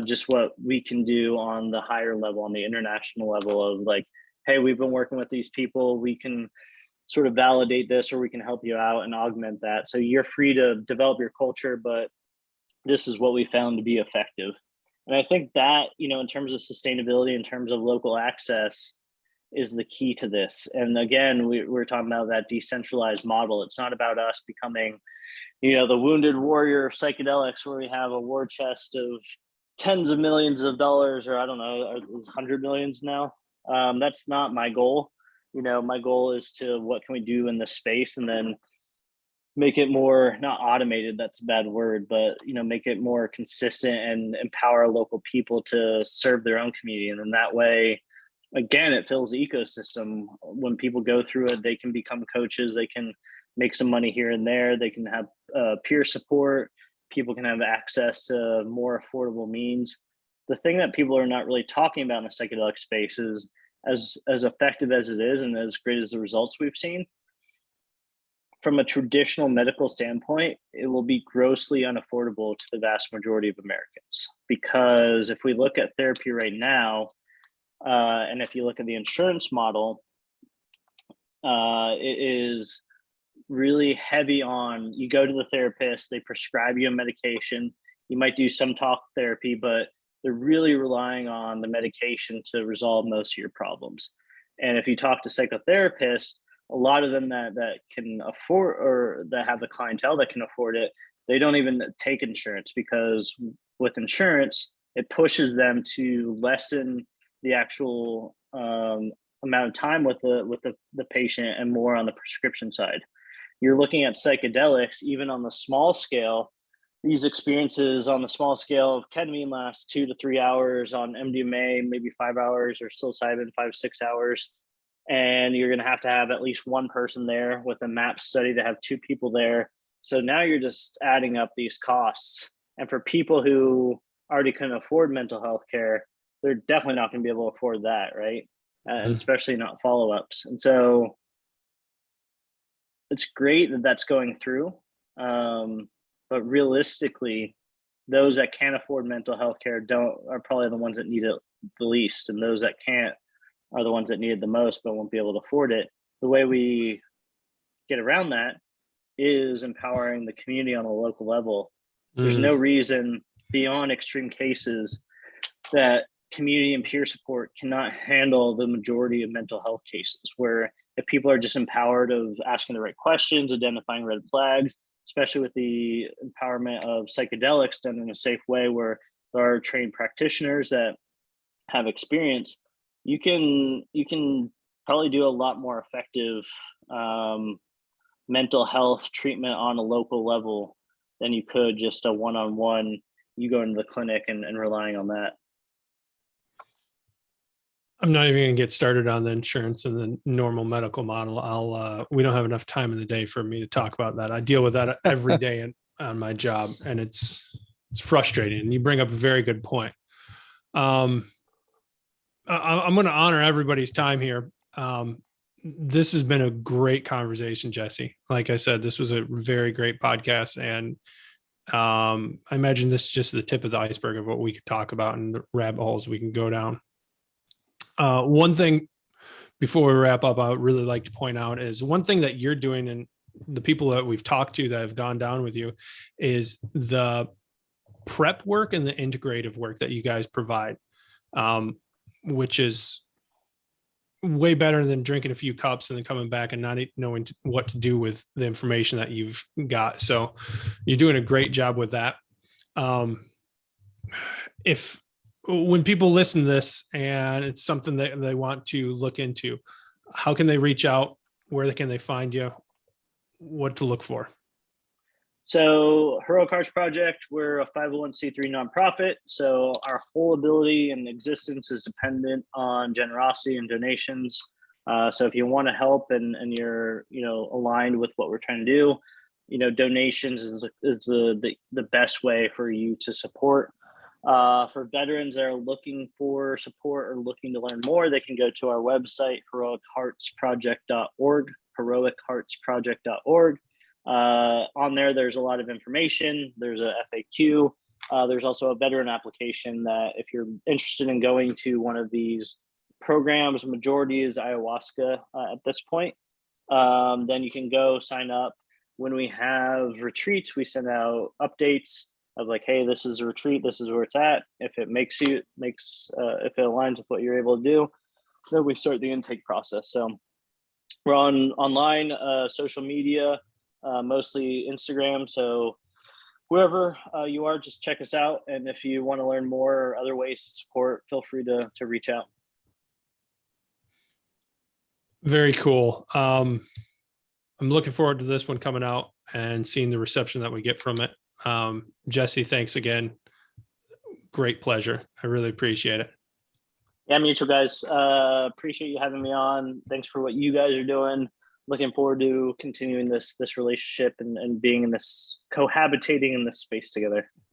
just what we can do on the higher level, on the international level, of like, hey, we've been working with these people, we can sort of validate this, or we can help you out and augment that. So you're free to develop your culture, but this is what we found to be effective. And I think that, in terms of sustainability, in terms of local access, is the key to this. And again, we're talking about that decentralized model. It's not about us becoming, the wounded warrior of psychedelics, where we have a war chest of tens of millions of dollars, or I don't know, 100 millions now. That's not my goal. My goal is to, what can we do in this space, and then make it more, not automated, that's a bad word, but make it more consistent and empower local people to serve their own community. And in that way, again, it fills the ecosystem. When people go through it, they can become coaches, they can make some money here and there, they can have peer support, people can have access to more affordable means. The thing that people are not really talking about in the psychedelic space is, as effective as it is and as great as the results we've seen, from a traditional medical standpoint, it will be grossly unaffordable to the vast majority of Americans. Because if we look at therapy right now, and if you look at the insurance model, it is really heavy on, you go to the therapist, they prescribe you a medication, you might do some talk therapy, but they're really relying on the medication to resolve most of your problems. And if you talk to psychotherapists, a lot of them that can afford, or that have the clientele that can afford it, they don't even take insurance, because with insurance, it pushes them to lessen the actual amount of time with the patient, and more on the prescription side. You're looking at psychedelics, even on the small scale, these experiences on the small scale of ketamine last 2 to 3 hours, on MDMA, maybe 5 hours, or psilocybin 5-6 hours. And you're going to have at least one person there with a MAP study to have 2 people there. So now you're just adding up these costs. And for people who already couldn't afford mental health care, they're definitely not going to be able to afford that, right? And especially not follow-ups. And so it's great that that's going through. But realistically, those that can't afford mental health care are probably the ones that need it the least. And those that can't are the ones that need it the most, but won't be able to afford it. The way we get around that is empowering the community on a local level. There's no reason, beyond extreme cases, that community and peer support cannot handle the majority of mental health cases, where if people are just empowered of asking the right questions, identifying red flags, especially with the empowerment of psychedelics done in a safe way, where there are trained practitioners that have experience, you can probably do a lot more effective mental health treatment on a local level than you could just a one-on-one, you go into the clinic and relying on that. I'm not even going to get started on the insurance and the normal medical model. We don't have enough time in the day for me to talk about that. I deal with that every day on my job, and it's frustrating. And you bring up a very good point. I'm going to honor everybody's time here. This has been a great conversation, Jesse. Like I said, this was a very great podcast, and I imagine this is just the tip of the iceberg of what we could talk about and the rabbit holes we can go down. One thing before we wrap up, I would really like to point out is one thing that you're doing, and the people that we've talked to that have gone down with you, is the prep work and the integrative work that you guys provide, which is way better than drinking a few cups and then coming back and not knowing what to do with the information that you've got. So you're doing a great job with that. When people listen to this and it's something that they want to look into, how can they reach out? Where can they find you? What to look for? So Heroic Hearts Project, we're a 501c3 nonprofit. So our whole ability and existence is dependent on generosity and donations. So if you want to help and you're, aligned with what we're trying to do, donations is the best way for you to support. For veterans that are looking for support or looking to learn more, they can go to our website, heroicheartsproject.org, heroicheartsproject.org. On there, there's a lot of information. There's a FAQ. There's also a veteran application that if you're interested in going to one of these programs, majority is ayahuasca at this point, then you can go sign up. When we have retreats, we send out updates of like, hey, this is a retreat, this is where it's at. If it if it aligns with what you're able to do, then we start the intake process. So we're online, social media, mostly Instagram. So wherever you are, just check us out. And if you want to learn more or other ways to support, feel free to reach out. Very cool. I'm looking forward to this one coming out and seeing the reception that we get from it. Jesse, thanks again. Great pleasure. I really appreciate it. Yeah, mutual, guys. Appreciate you having me on. Thanks for what you guys are doing. Looking forward to continuing this relationship and being in this, cohabitating in this space together.